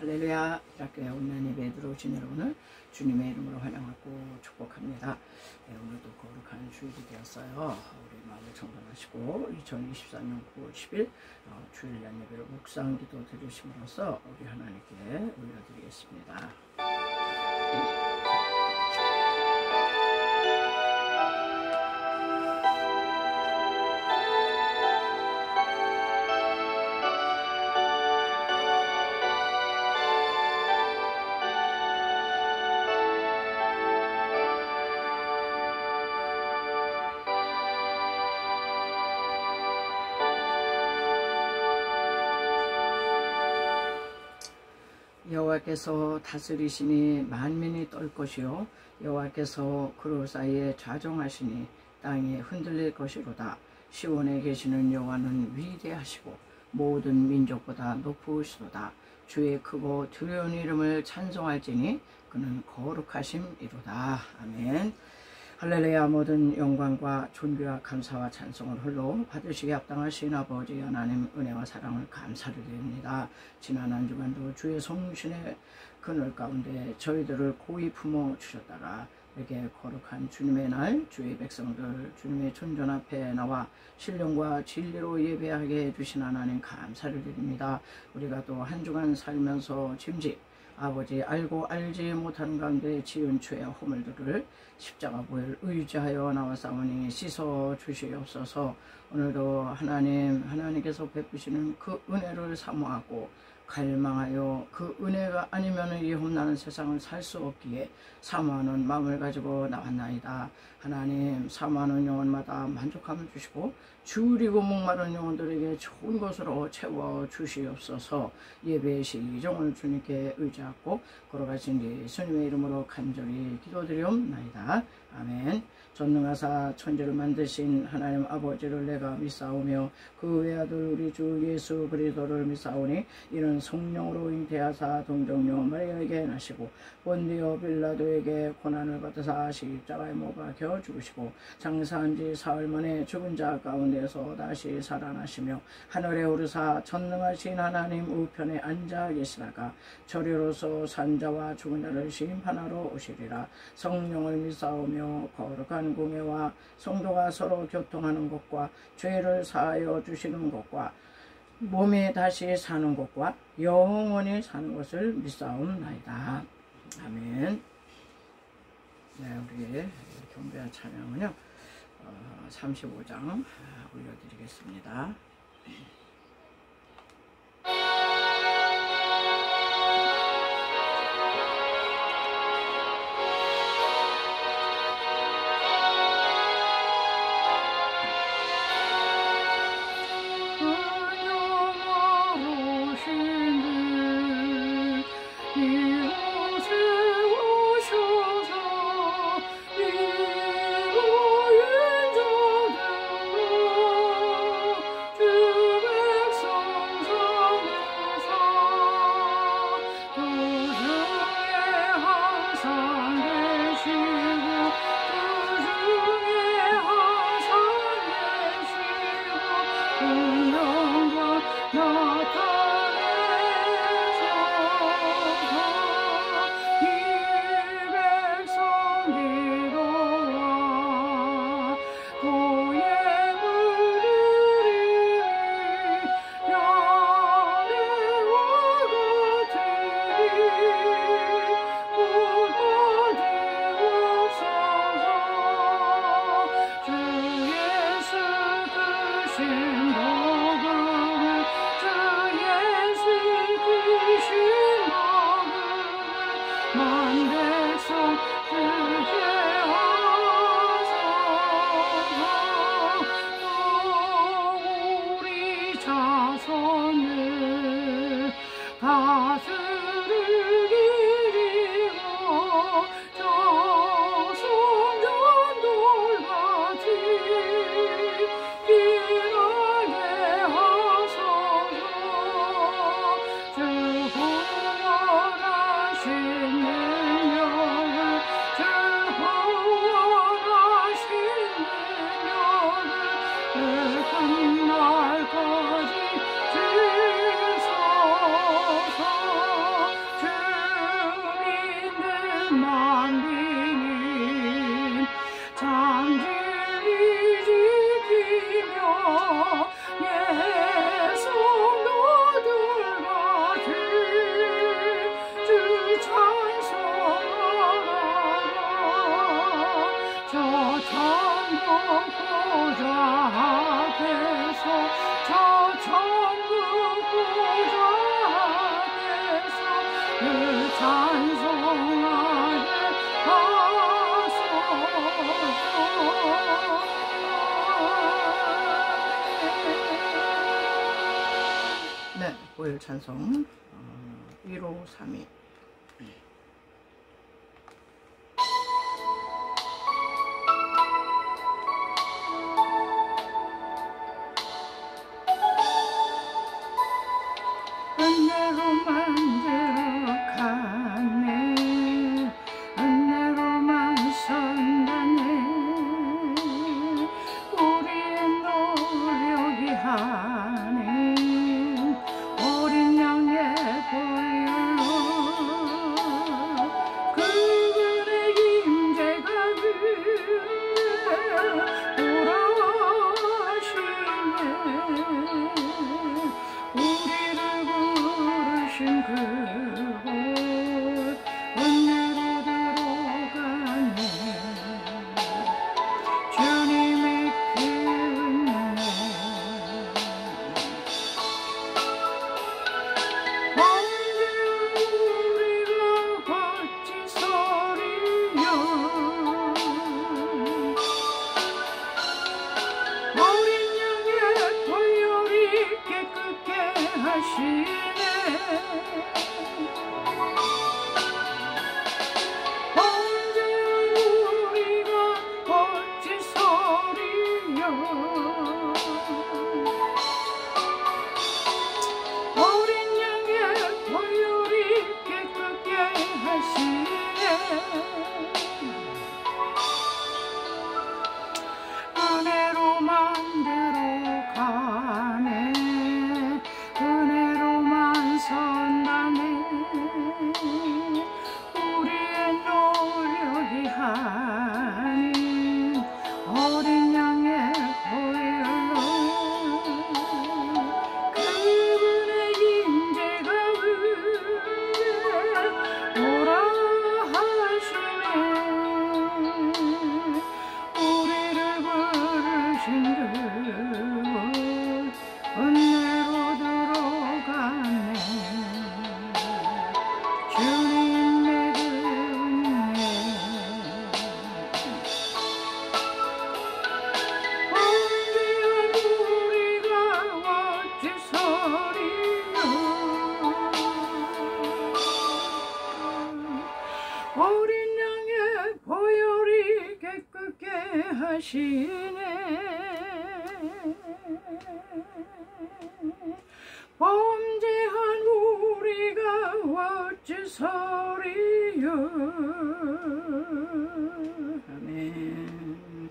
할렐루야. 기독교회 온라인 예배에 들어오신 여러분을 주님의 이름으로 환영하고 축복합니다. 네, 오늘도 거룩한 주일이 되었어요. 우리 마음을 정돈하시고 2024년 9월 10일 주일날 예배로 묵상 기도 드리심으로써 우리 하나님께 올려드리겠습니다. 여호와께서 다스리시니 만민이 떨 것이요 여호와께서 그루 사이에 좌정하시니 땅이 흔들릴 것이로다. 시온에 계시는 여호와는 위대하시고 모든 민족보다 높으시도다. 주의 크고 두려운 이름을 찬송할지니 그는 거룩하심이로다. 아멘. 할렐루야. 모든 영광과 존귀와 감사와 찬송을 홀로 받으시기 합당하신 아버지 하나님 은혜와 사랑을 감사를 드립니다. 지난 한 주간도 주의 성신의 그늘 가운데 저희들을 고이 품어 주셨다가 이렇게 거룩한 주님의 날 주의 백성들 주님의 존전 앞에 나와 신령과 진리로 예배하게 해주신 하나님 감사를 드립니다. 우리가 또 한 주간 살면서 짐짓 아버지 알고 알지 못하는 가운데 지은 죄와 허물들을 십자가 보혈 의지하여 나와싸우니 씻어 주시옵소서. 오늘도 하나님께서 베푸시는 그 은혜를 사모하고 갈망하여 그 은혜가 아니면 이 험난한 세상을 살 수 없기에 사모하는 마음을 가지고 나왔나이다. 하나님, 사모하는 영혼마다 만족함을 주시고 줄이고 목마른 영혼들에게 좋은 것으로 채워 주시옵소서. 예배의 시종을 주님께 의지하고 걸어가신 예수님의 이름으로 간절히 기도드리옵나이다. 아멘. 전능하사 천지를 만드신 하나님 아버지를 내가 믿사오며 그 외아들 우리 주 예수 그리스도를 믿사오니 이는 성령으로 잉태하사 동정녀 마리아에게 나시고 본디오 빌라도에게 고난을 받으사 십자가에 못 박혀 죽으시고 장사한 지 사흘 만에 죽은 자 가운데서 다시 살아나시며 하늘에 오르사 전능하신 하나님 우편에 앉아 계시다가 저리로서 산자와 죽은 자를 심판하러 오시리라. 성령을 믿사오며 거룩한 공예와 성도가 서로 교통하는 것과 죄를 사하여 주시는 것과 몸이 다시 사는 것과 영원히 사는 것을 믿사옵나이다. 아멘. 네, 우리 경배와 찬양은요 35장 올려드리겠습니다. 날까지 지소서 찬송하게 하소서. 네, 고열 찬송 1532. 은혜로 만들어가네, 은혜로만 선다네. 우리의 노력이 하는 어린 양의 보혈로 그분의 임재가 돌아오시네. 우리를 부르신 그곳 은혜로 들어가네. 주님의 그 은혜 언제 우리가 어찌 소리여. 어린 양의 보혈이 깨끗게 하시네. 언제 우리가 어찌 소리여. 어린 양의 보혈이 깨끗게 하시네. 은혜로 만들어가네, 은혜로만 선다네. 우리의 노력이 하는 어린 양의 보혈로 그분의 임재가 오라 하시네. 우리를 부르신 그곳 은혜로 들어가네. 주님의 그 은혜 언제 우리가 어찌 소리여. 어린 양의 보혈이 깨끗게 하시네. 범죄한 우리가 어찌 소리여. 아멘.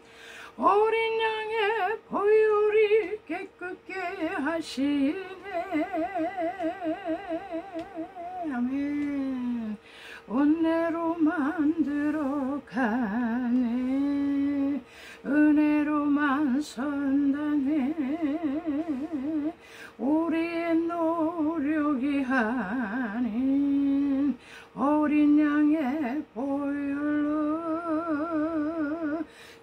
어린 양의 보혈이 깨끗게 하시네. 아멘. 은혜로 만들어가네, 은혜로만 선다네. 우리의 노력이 하는 어린 양의 보혈로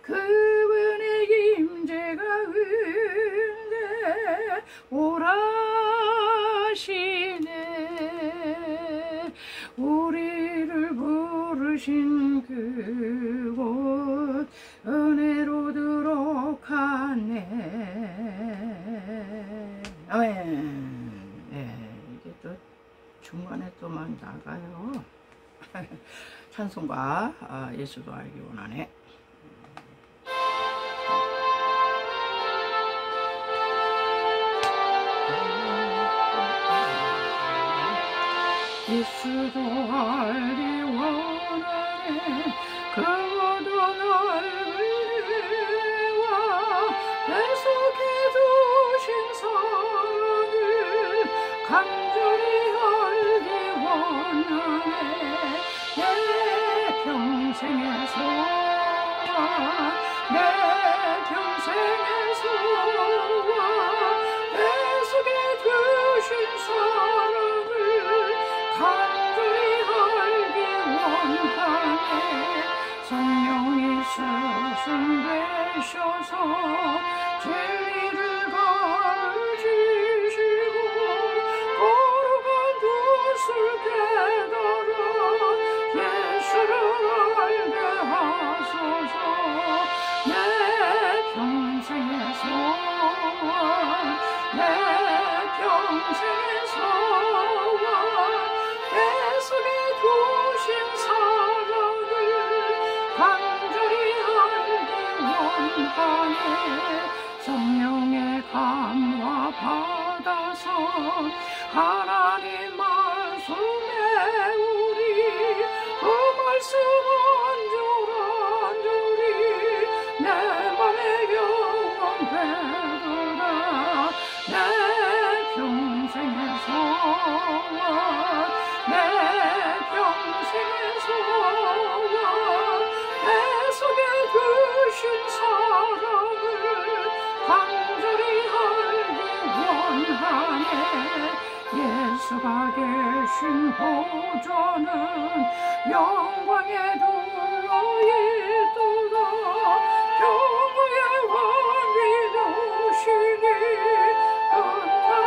그분의 임재가 은혜 오라시네. 우리를 부르신 그곳 은혜로 들어가네. 아멘. 네, 이게 또 중간에 또 막 나가요. 찬송가 예수도 알기 원하네. 예수도 알기 원하네. 그것도 넓은 은혜와 계속해 두신 사랑을 간절히 알기 원하네. 내 평생의 소원, 내 평생의 소원, 계속해 두신 사랑을 간절히 알기 원하네. 성령이 수순되셔서 진리를 가르치시고 거룩한 두 예수를 깨달아 예수를 알게 하소서. 내 평생의 소원 내 평생의 소원 내 속에 두신 사랑을 간절히 알기 원하네. 성령의 감화 받아서 하나님 말씀에 우리 그 말씀 안주리 내 맘에 영원 되도다. 내 평생의 소원 내 평생의 소원 내 속에 두신 사랑을 간절히 알기 원하네. 예수가 계신 보좌는 영광에 둘러있도다. 영광의 왕이 되시니 끝나라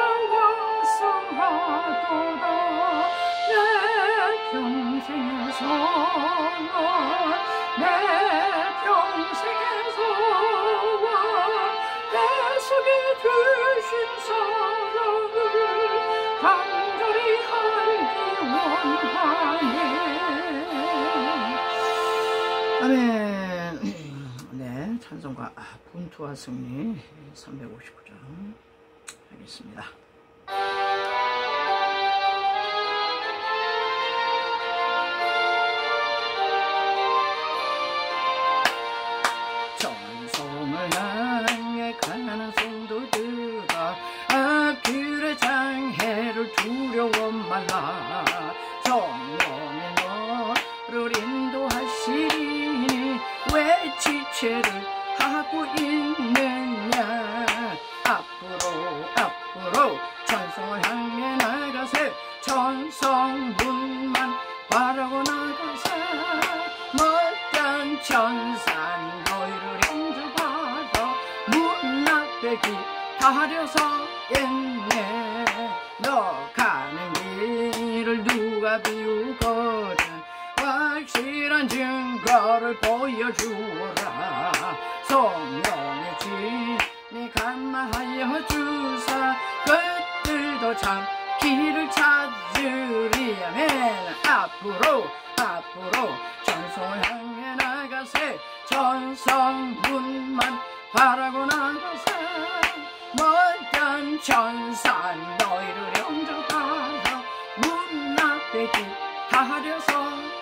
왕성하도다. 내 평생의 소원 내 평생의 소원 내 속에 두신 사랑을 간절히 알기 원하네. 아멘. 네, 찬송가 분투와 승리 359장 하겠습니다. 정성을 향해 가는 성도들아 앞길의 장애를 두려워 말라. 성령이 너를 인도하시리니 왜 지체를 하고 있느냐. 앞으로 천성을 향해 나가세. 천성문만 바라고 나가세. 멀단 천산 너희를 영접하러 문 앞에 기다려서 있네. 너 가는 길을 누가 비우거든 확실한 증거를 보여주라. 성령의 진이 감화하여 주사 그들도 참 길을 찾으리. 아멘. 앞으로 천성을 향해 나가세. 천성문만 바라고 나가세. 멀던 천산 너희를 영접하러 문 앞에 기다려서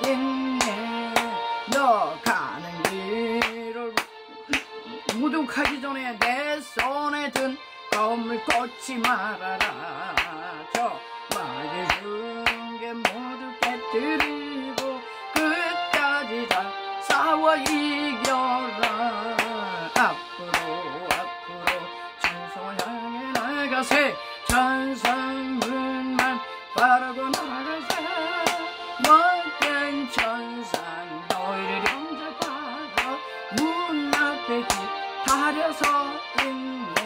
있네. 너 가는 길을 무둑하기 전에 내 손에 든 검을 꽂지 말아라. 저 맞아준 게 모두 깨뜨리고 끝까지 다 싸워 이겨라. 앞으로 천성을 향해 나가세. 천성문만 바라고 나가세. 멀던 천산 너희를 영접하러 문 앞에 기다려서 있네.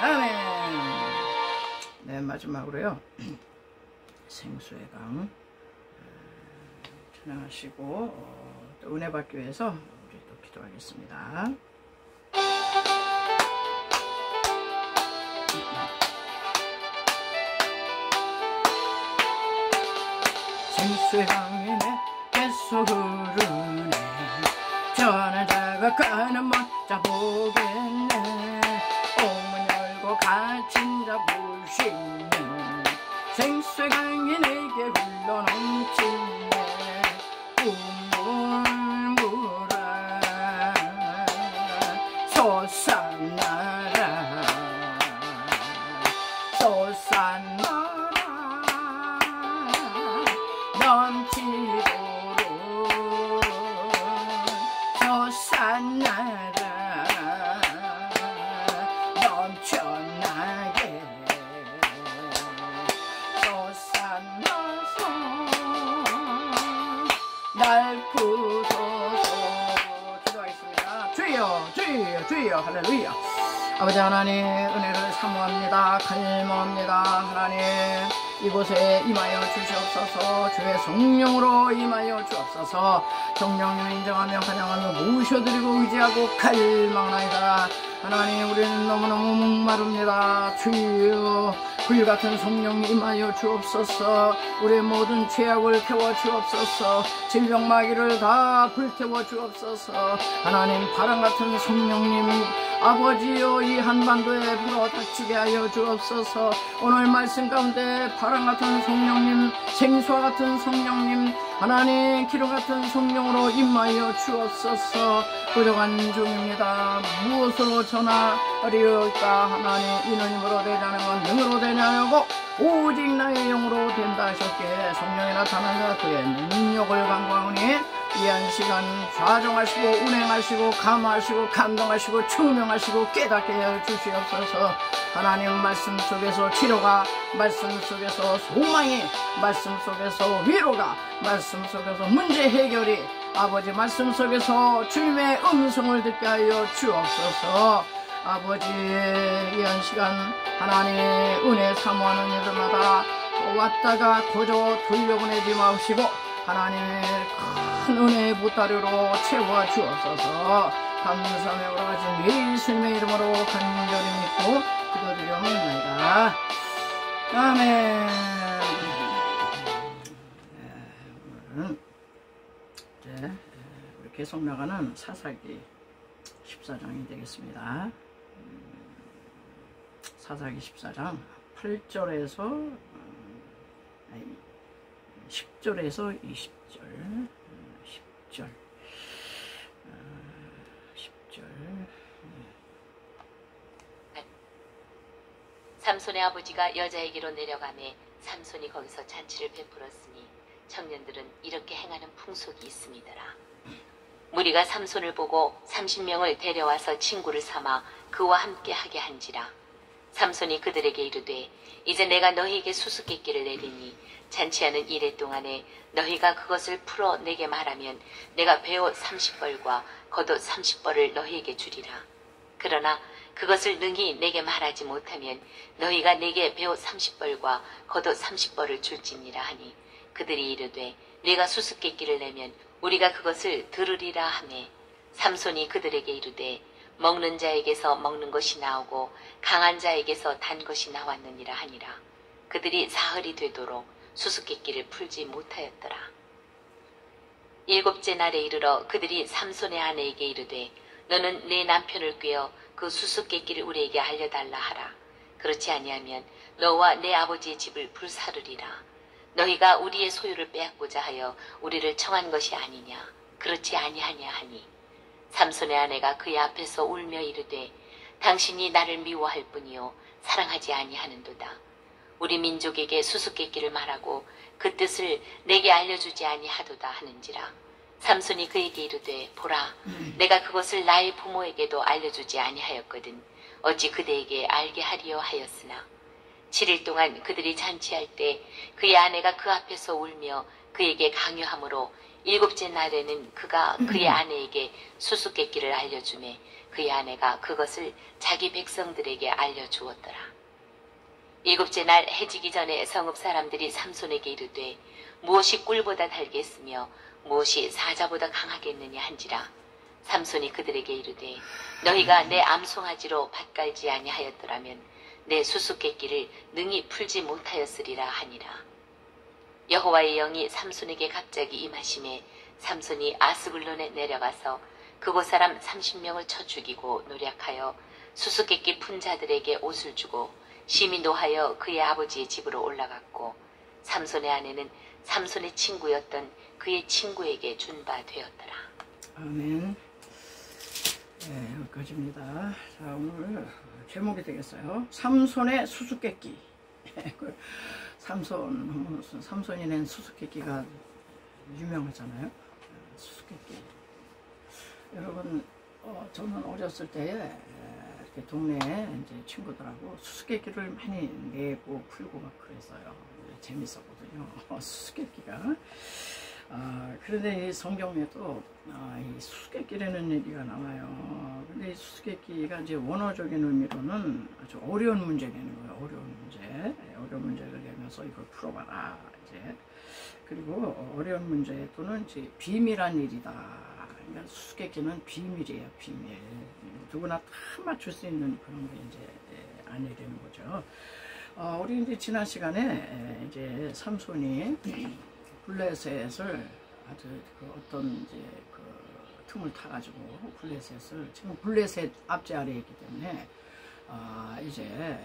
아멘. 네, 마지막으로요 생수의 강 찬양하시고 또 은혜 받기 위해서 우리 또 기도하겠습니다. 생수의 강에 계속 흐르네. 전을 다가가는 먼자 보겠네. 오문 열고 갇힌 자 보시네. 생수의 강이 내게 흘러 넘치네. 우물물아 솟아나라 솟아나라 넘치도록 솟아나라 넘쳐나게 솟아나서 날 구소서. 기도하겠습니다. 주여 주여 주여 할렐루야. 아버지 하나님 은혜를 사모합니다. 갈망합니다. 하나님 이곳에 임하여 주시옵소서. 주의 성령으로 임하여 주옵소서. 성령님을 인정하며 환영하며 모셔드리고 의지하고 갈망하나이다. 하나님, 우리는 너무너무 목마릅니다. 주여, 불같은 성령 임하여 주옵소서. 우리의 모든 죄악을 태워 주옵소서. 질병 마귀를 다 불태워 주옵소서. 하나님, 바람같은 성령님 아버지여, 이 한반도에 불어닥치게 하여 주옵소서. 오늘 말씀 가운데 바람같은 성령님, 생수와 같은 성령님, 하나님 기름같은 성령으로 임하여 주옵소서. 부족한 중입니다. 무엇으로 전하리까? 하나님, 이는 힘으로 되지 않으면 능으로 되냐고 오직 나의 영으로 된다 하셨기에 성령이 나타나사 그의 능력을 간구하오니 이한 시간 좌정하시고 운행하시고 감화하시고 감동하시고 증명하시고 깨닫게 하여 주시옵소서. 하나님, 말씀 속에서 치료가, 말씀 속에서 소망이, 말씀 속에서 위로가, 말씀 속에서 문제 해결이, 아버지 말씀 속에서 주님의 음성을 듣게 하여 주옵소서. 아버지, 이한 시간 하나님의 은혜 사모하는 이들마다 왔다가 고저 돌려보내지 마시고 하나님의 큰 은혜의 보따리로 채워 주옵소서. 감사하며 오라가신 예수님의 이름으로 간절히 믿고 기도드리옵나이다. 아멘. 오늘은 우리 계속 나가는 사사기 14장이 되겠습니다. 사사기 14장 8절에서 10절에서 20절 10절 삼손의 아버지가 여자에게로 내려가매 삼손이 거기서 잔치를 베풀었으니 청년들은 이렇게 행하는 풍속이 있음이더라. 무리가 삼손을 보고 30명을 데려와서 친구를 삼아 그와 함께 하게 한지라. 삼손이 그들에게 이르되 이제 내가 너희에게 수수께끼를 내리니 잔치하는 이래 동안에 너희가 그것을 풀어 내게 말하면 내가 베옷 30벌과 겉옷 30벌을 너희에게 주리라. 그러나 그것을 능히 내게 말하지 못하면 너희가 내게 베옷 30벌과 겉옷 30벌을 줄지니라 하니 그들이 이르되 네가 수수께끼를 내면 우리가 그것을 들으리라 하매 삼손이 그들에게 이르되 먹는 자에게서 먹는 것이 나오고 강한 자에게서 단 것이 나왔느니라 하니라. 그들이 사흘이 되도록 수수께끼를 풀지 못하였더라. 일곱째 날에 이르러 그들이 삼손의 아내에게 이르되 너는 내 남편을 꾀어 그 수수께끼를 우리에게 알려달라 하라. 그렇지 아니하면 너와 내 아버지의 집을 불사르리라. 너희가 우리의 소유를 빼앗고자 하여 우리를 청한 것이 아니냐. 그렇지 아니하냐 하니 삼손의 아내가 그의 앞에서 울며 이르되 당신이 나를 미워할 뿐이요 사랑하지 아니하는도다. 우리 민족에게 수수께끼를 말하고 그 뜻을 내게 알려주지 아니하도다 하는지라. 삼손이 그에게 이르되 보라 내가 그것을 나의 부모에게도 알려주지 아니하였거든 어찌 그대에게 알게 하리요 하였으나 7일 동안 그들이 잔치할 때 그의 아내가 그 앞에서 울며 그에게 강요하므로 일곱째 날에는 그가 그의 아내에게 수수께끼를 알려주매 그의 아내가 그것을 자기 백성들에게 알려주었더라. 일곱째 날 해지기 전에 성읍 사람들이 삼손에게 이르되 무엇이 꿀보다 달겠으며 무엇이 사자보다 강하겠느냐 한지라. 삼손이 그들에게 이르되 너희가 내 암송아지로 밭갈지 아니하였더라면 내 수수께끼를 능히 풀지 못하였으리라 하니라. 여호와의 영이 삼손에게 갑자기 임하심에 삼손이 아스글론에 내려가서 그곳 사람 30명을 쳐 죽이고 노략하여 수수께끼 푼 자들에게 옷을 주고 심히 노하여 그의 아버지의 집으로 올라갔고 삼손의 아내는 삼손의 친구였던 그의 친구에게 준 바 되었더라. 아멘. 네, 여기까지입니다. 자, 오늘 제목이 되겠어요. 삼손의 수수께끼. 삼손이 낸 수수께끼가 유명하잖아요. 수수께끼. 여러분, 저는 어렸을 때에 이렇게 동네에 이제 친구들하고 수수께끼를 많이 내고 풀고 막 그랬어요. 재밌었거든요. 수수께끼가. 그런데 이 성경에도 이 수수께끼라는 얘기가 나와요. 근데 이 수수께끼가 이제 원어적인 의미로는 아주 어려운 문제 내는 거예요. 어려운 문제. 어려운 문제를 내면서 이걸 풀어봐라. 이제 그리고 어려운 문제에 또는 이제 비밀한 일이다. 그러니까 수수께끼는 비밀이에요, 비밀. 누구나 다 맞출 수 있는 그런 게 이제 아니라는 거죠. 우리 이제 지난 시간에 이제 삼손이 블레셋을 아주 그 어떤 이제 그 틈을 타가지고 블레셋을 지금 블레셋 앞제 아래에 있기 때문에 이제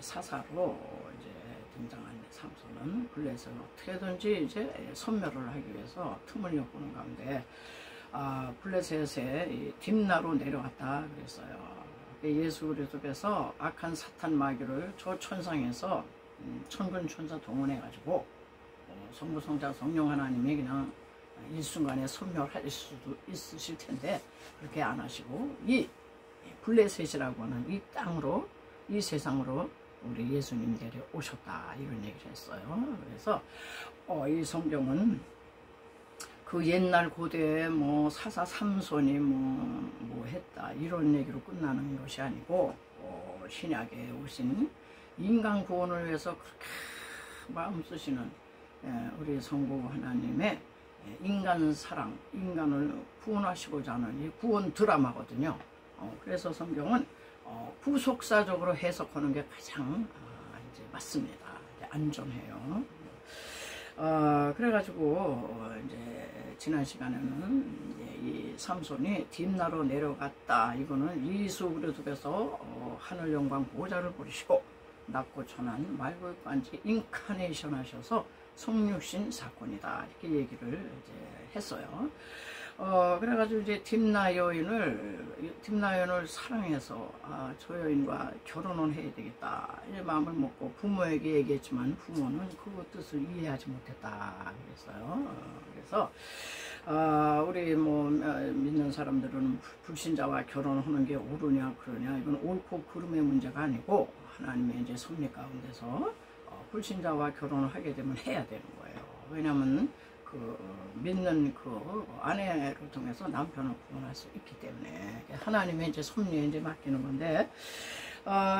사사로 이제 등장한 삼손은 블레셋을 어떻게든지 이제 섬멸을 하기 위해서 틈을 엿보는 가운데 블레셋에 딥나로 내려갔다 그랬어요. 예수 그리스도께서 악한 사탄 마귀를 저 천상에서 천군 천사 동원해 가지고 성부 성자 성령 하나님이 그냥 일순간에 섬멸할 수도 있으실 텐데 그렇게 안 하시고 이 블레셋이라고 하는 이 땅으로 이 세상으로 우리 예수님 내려오셨다 이런 얘기를 했어요. 그래서 이 성경은 그 옛날 고대에 뭐 사사 삼손이 뭐 했다 이런 얘기로 끝나는 것이 아니고 신약에 오신 인간 구원을 위해서 그렇게 마음 쓰시는 우리 성부 하나님의 인간 사랑, 인간을 구원하시고자 하는 이 구원 드라마거든요. 그래서 성경은 후속사적으로 해석하는 게 가장 이제 맞습니다. 이제 안전해요. 그래가지고 이제 지난 시간에는 이제 이 삼손이 딥나로 내려갔다. 이거는 예수 그리스도께서 하늘 영광 보좌를 버리시고 낮고 천한 말구육반지 인카네이션 하셔서 성육신 사건이다 이렇게 얘기를 이제 했어요. 그래가지고 이제 딥나 여인을 사랑해서 저 여인과 결혼을 해야 되겠다 이 마음을 먹고 부모에게 얘기했지만 부모는 그 뜻을 이해하지 못했다 그랬어요. 그래서 우리 뭐 믿는 사람들은 불신자와 결혼하는 게 옳으냐 그러냐 이건 옳고 그름의 문제가 아니고 하나님의 이제 섭리 가운데서 불신자와 결혼을 하게 되면 해야 되는 거예요. 왜냐하면 그 믿는 그 아내를 통해서 남편을 구원할 수 있기 때문에 하나님의 이제 섭리에 이제 맡기는 건데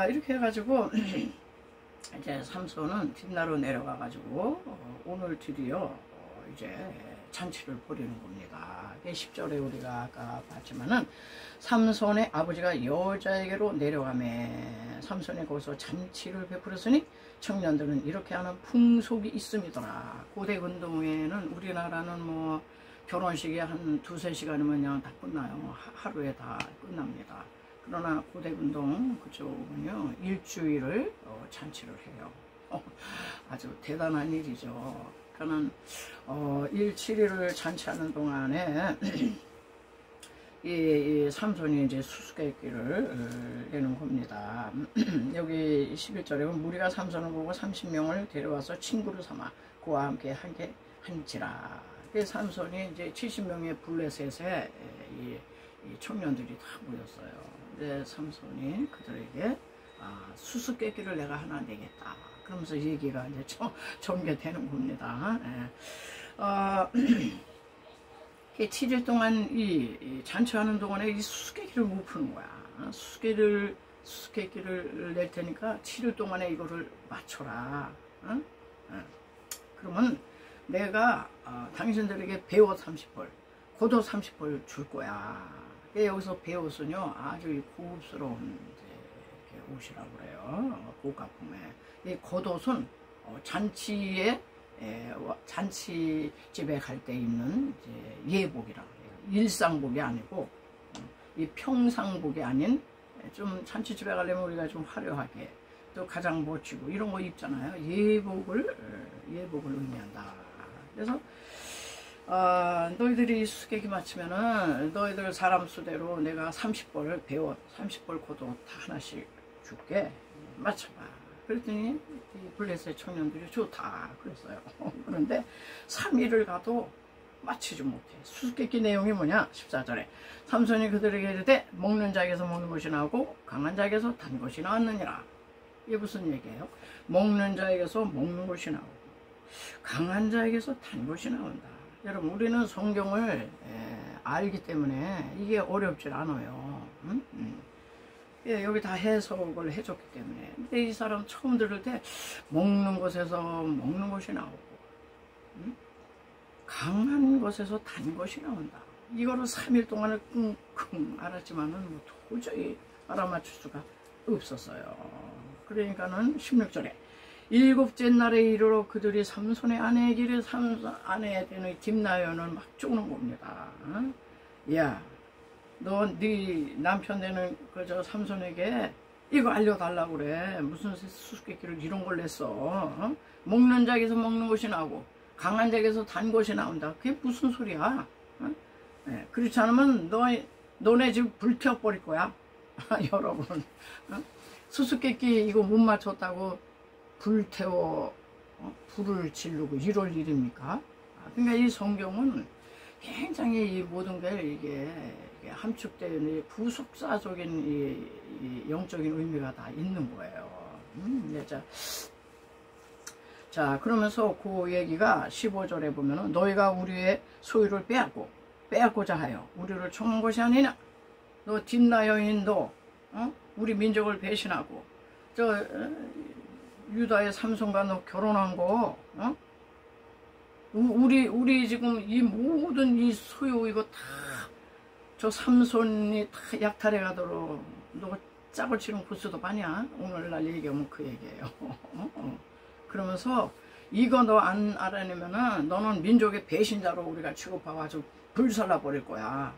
이렇게 해가지고 이제 삼손은 딥나로 내려가 가지고 오늘 드디어 이제 잔치를 벌이는 겁니다. 10절에 우리가 아까 봤지만은 삼손의 아버지가 여자에게로 내려가매 삼손이 거기서 잔치를 베풀었으니 청년들은 이렇게 하는 풍속이 있음이더라. 고대 운동회는 우리나라는 뭐 결혼식이 한 2~3시간이면 그냥 다 끝나요. 하루에 다 끝납니다. 그러나 고대 운동 그쪽은요 일주일을 잔치를 해요. 아주 대단한 일이죠. 그러니까는 7일을 잔치하는 동안에 이 삼손이 이제 수수께끼를 내는 겁니다. 여기 11절에 무리가 삼손을 보고 30명을 데려와서 친구를 삼아 그와 함께 한지라. 삼손이 이제 70명의 블레셋에 이 청년들이 다 모였어요. 근데 삼손이 그들에게 수수께끼를 내가 하나 내겠다. 그러면서 얘기가 이제 전개되는 겁니다. 7일 동안 이 잔치하는 동안에 이 수수께끼를 못 푸는 거야. 수수께끼를 낼 테니까 7일 동안에 이거를 맞춰라. 그러면 내가 당신들에게 배옷 30벌, 겉옷 30벌 줄 거야. 여기서 배옷은요 아주 고급스러운 옷이라고 그래요. 고가품에. 이 겉옷은 잔치집에 갈 때 입는 예복이라고 해요. 일상복이 아니고 이 평상복이 아닌 좀 잔치집에 가려면 우리가 좀 화려하게 또 가장 멋지고 이런 거 입잖아요. 예복을 의미한다. 그래서 너희들이 수수께끼 맞추면은 너희들 사람 수대로 내가 30벌 배옷 30벌 겉옷 다 하나씩 줄게. 맞춰봐. 그랬더니 이 블레셋 청년들이 좋다 그랬어요. 그런데 3일을 가도 맞히지 못해. 수수께끼 내용이 뭐냐? 14절에 삼손이 그들에게 이르되 먹는 자에게서 먹는 것이 나오고 강한 자에게서 단 것이 나왔느니라. 이게 무슨 얘기예요? 먹는 자에게서 먹는 것이 나오고 강한 자에게서 단 것이 나온다. 여러분 우리는 성경을 알기 때문에 이게 어렵질 않아요. 예, 여기 다 해석을 해줬기 때문에. 근데 이 사람 처음 들을 때 먹는 곳에서 먹는 것이 나오고, 강한 것에서 단 것이 나온다. 이거를 3일 동안을 끙끙 알았지만은 뭐 도저히 알아맞힐 수가 없었어요. 그러니까는 16절에 일곱째 날에 이르러 그들이 삼손의 아내의 길에 아내에 되는 딥나연을 막 쪼는 겁니다. 야, 너 네 남편 되는 그저 삼손에게 이거 알려달라고 그래. 무슨 수수께끼를 이런 걸 냈어. 먹는 자에게서 먹는 것이 나오고 강한 자에게서 단 것이 나온다. 그게 무슨 소리야? 네, 그렇지 않으면 너네 집 불태워버릴 거야. 여러분, 수수께끼 이거 못 맞췄다고 불태워 불을 지르고 이럴 일입니까? 그러니까 이 성경은 굉장히 이 모든 게 이게 함축된 부속사적인 이 영적인 의미가 다 있는 거예요. 네, 자, 그러면서 그 얘기가 15절에 보면은 너희가 우리의 소유를 빼앗고자 하여 우리를 청한 것이 아니냐. 너 딥나 여인 너 우리 민족을 배신하고 유다의 삼손과 너 결혼한 거 우리 지금 이 모든 이 소유 이거 다 저 삼손이 다 약탈해 가도록 너 짝을 치는 구스도 아니야. 오늘날 얘기하면 그 얘기예요. 그러면서 이거 너 안 알아내면은 너는 민족의 배신자로 우리가 취급하고 아주 불살라 버릴 거야.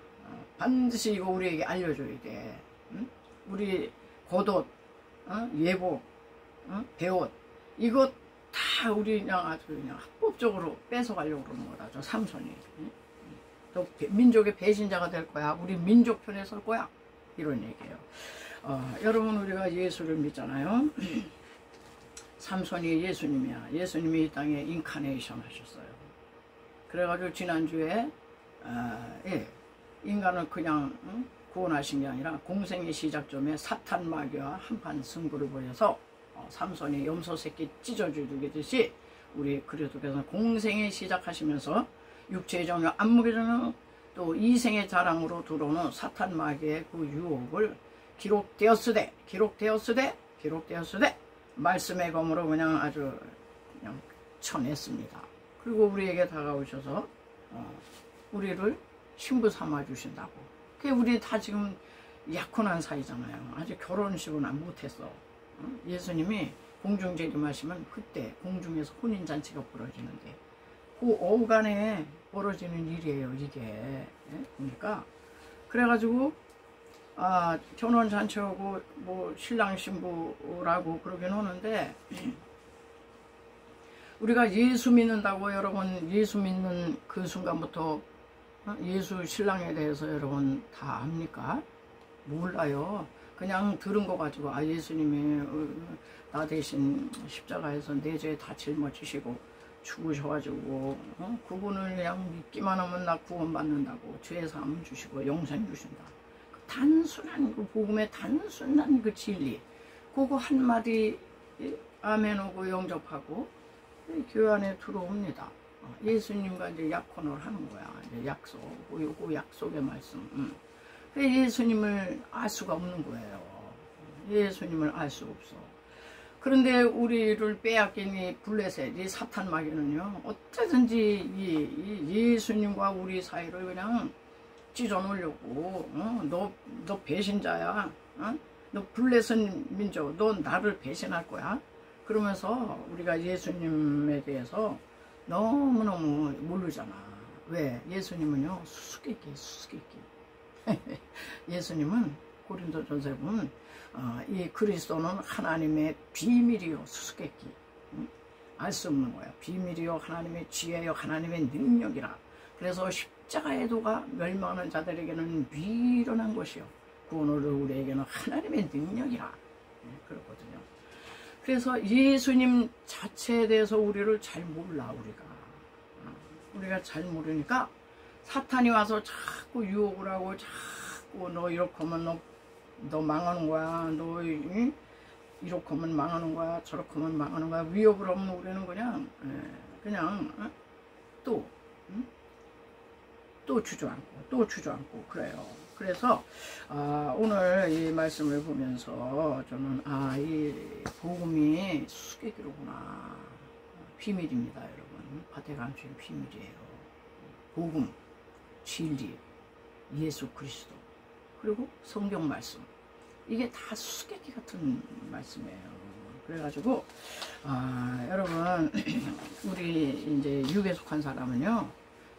반드시 이거 우리에게 알려줘야 돼. 응? 우리 겉옷, 예복, 배옷 이거 다 우리 그냥 아주 그냥 합법적으로 뺏어가려고 그러는 거다. 저 삼손이. 너 민족의 배신자가 될 거야. 우리 민족 편에 설 거야. 이런 얘기예요. 여러분 우리가 예수를 믿잖아요. 삼손이 예수님이야. 예수님이 이 땅에 인카네이션 하셨어요. 그래가지고 지난주에 예, 인간을 그냥 구원하신 게 아니라 공생의 시작점에 사탄 마귀와 한판 승부를 벌여서 삼손이 염소 새끼 찢어 죽이듯이 우리 그리스도께서 공생의 시작하시면서 육체의 정욕, 안목의 정욕, 또 이생의 자랑으로 들어오는 사탄 마귀의 그 유혹을 기록되었으되 말씀의 검으로 그냥 아주 그냥 쳐냈습니다. 그리고 우리에게 다가오셔서 우리를 신부 삼아 주신다고. 그게 우리 다 지금 약혼한 사이잖아요. 아직 결혼식은 못했어. 예수님이 공중 재림하시면 그때 공중에서 혼인잔치가 벌어지는데 그 오후간에 벌어지는 일이에요. 이게. 그러니까 그래가지고 결혼잔치하고 뭐 신랑 신부라고 그러긴 하는데 우리가 예수 믿는다고 여러분 예수 믿는 그 순간부터 예수 신랑에 대해서 여러분 다 압니까? 몰라요. 그냥 들은 거 가지고 예수님이 나 대신 십자가에서 내 죄 다 짊어지시고 죽으셔가지고 그분을 그냥 믿기만 하면 나 구원받는다고 죄 사함 주시고 영생 주신다. 단순한 그 복음의 단순한 그 진리 그거 한마디 아멘하고 영접하고 교회 안에 들어옵니다. 예수님과 이제 약혼을 하는 거야. 이제 약속, 그 약속의 말씀. 예수님을 알 수가 없는 거예요. 예수님을 알 수 없어. 그런데 우리를 빼앗긴 이 블레셋, 이 사탄 마귀는요, 어쩌든지 이 예수님과 우리 사이를 그냥 찢어 놓으려고, 너 배신자야, 너 블레셋 민족, 너 나를 배신할 거야. 그러면서 우리가 예수님에 대해서 너무너무 모르잖아. 왜? 예수님은요, 수수께끼. 예수님은 고린도전서에 보면 이 그리스도는 하나님의 비밀이요 수수께끼. 알 수 없는 거야. 비밀이요 하나님의 지혜요 하나님의 능력이라. 그래서 십자가의 도가 멸망하는 자들에게는 미련한 것이요 구원을 우리에게는 하나님의 능력이라. 그렇거든요. 그래서 예수님 자체에 대해서 우리를 잘 몰라. 우리가 잘 모르니까 사탄이 와서 자꾸 유혹을 하고 자꾸 너 이렇게 하면 너 망하는 거야. 너 이렇게 하면 망하는 거야. 저렇게 하면 망하는 거야. 위협을 하면 우리는 그냥 또 주저앉고 그래요. 그래서 오늘 이 말씀을 보면서 저는 이 복음이 수수께끼로구나. 비밀입니다, 여러분. 밭에 감춘 비밀이에요. 복음, 진리, 예수 그리스도, 그리고 성경 말씀. 이게 다 수수께끼 같은 말씀이에요. 그래가지고 여러분 우리 이제 육에 속한 사람은요,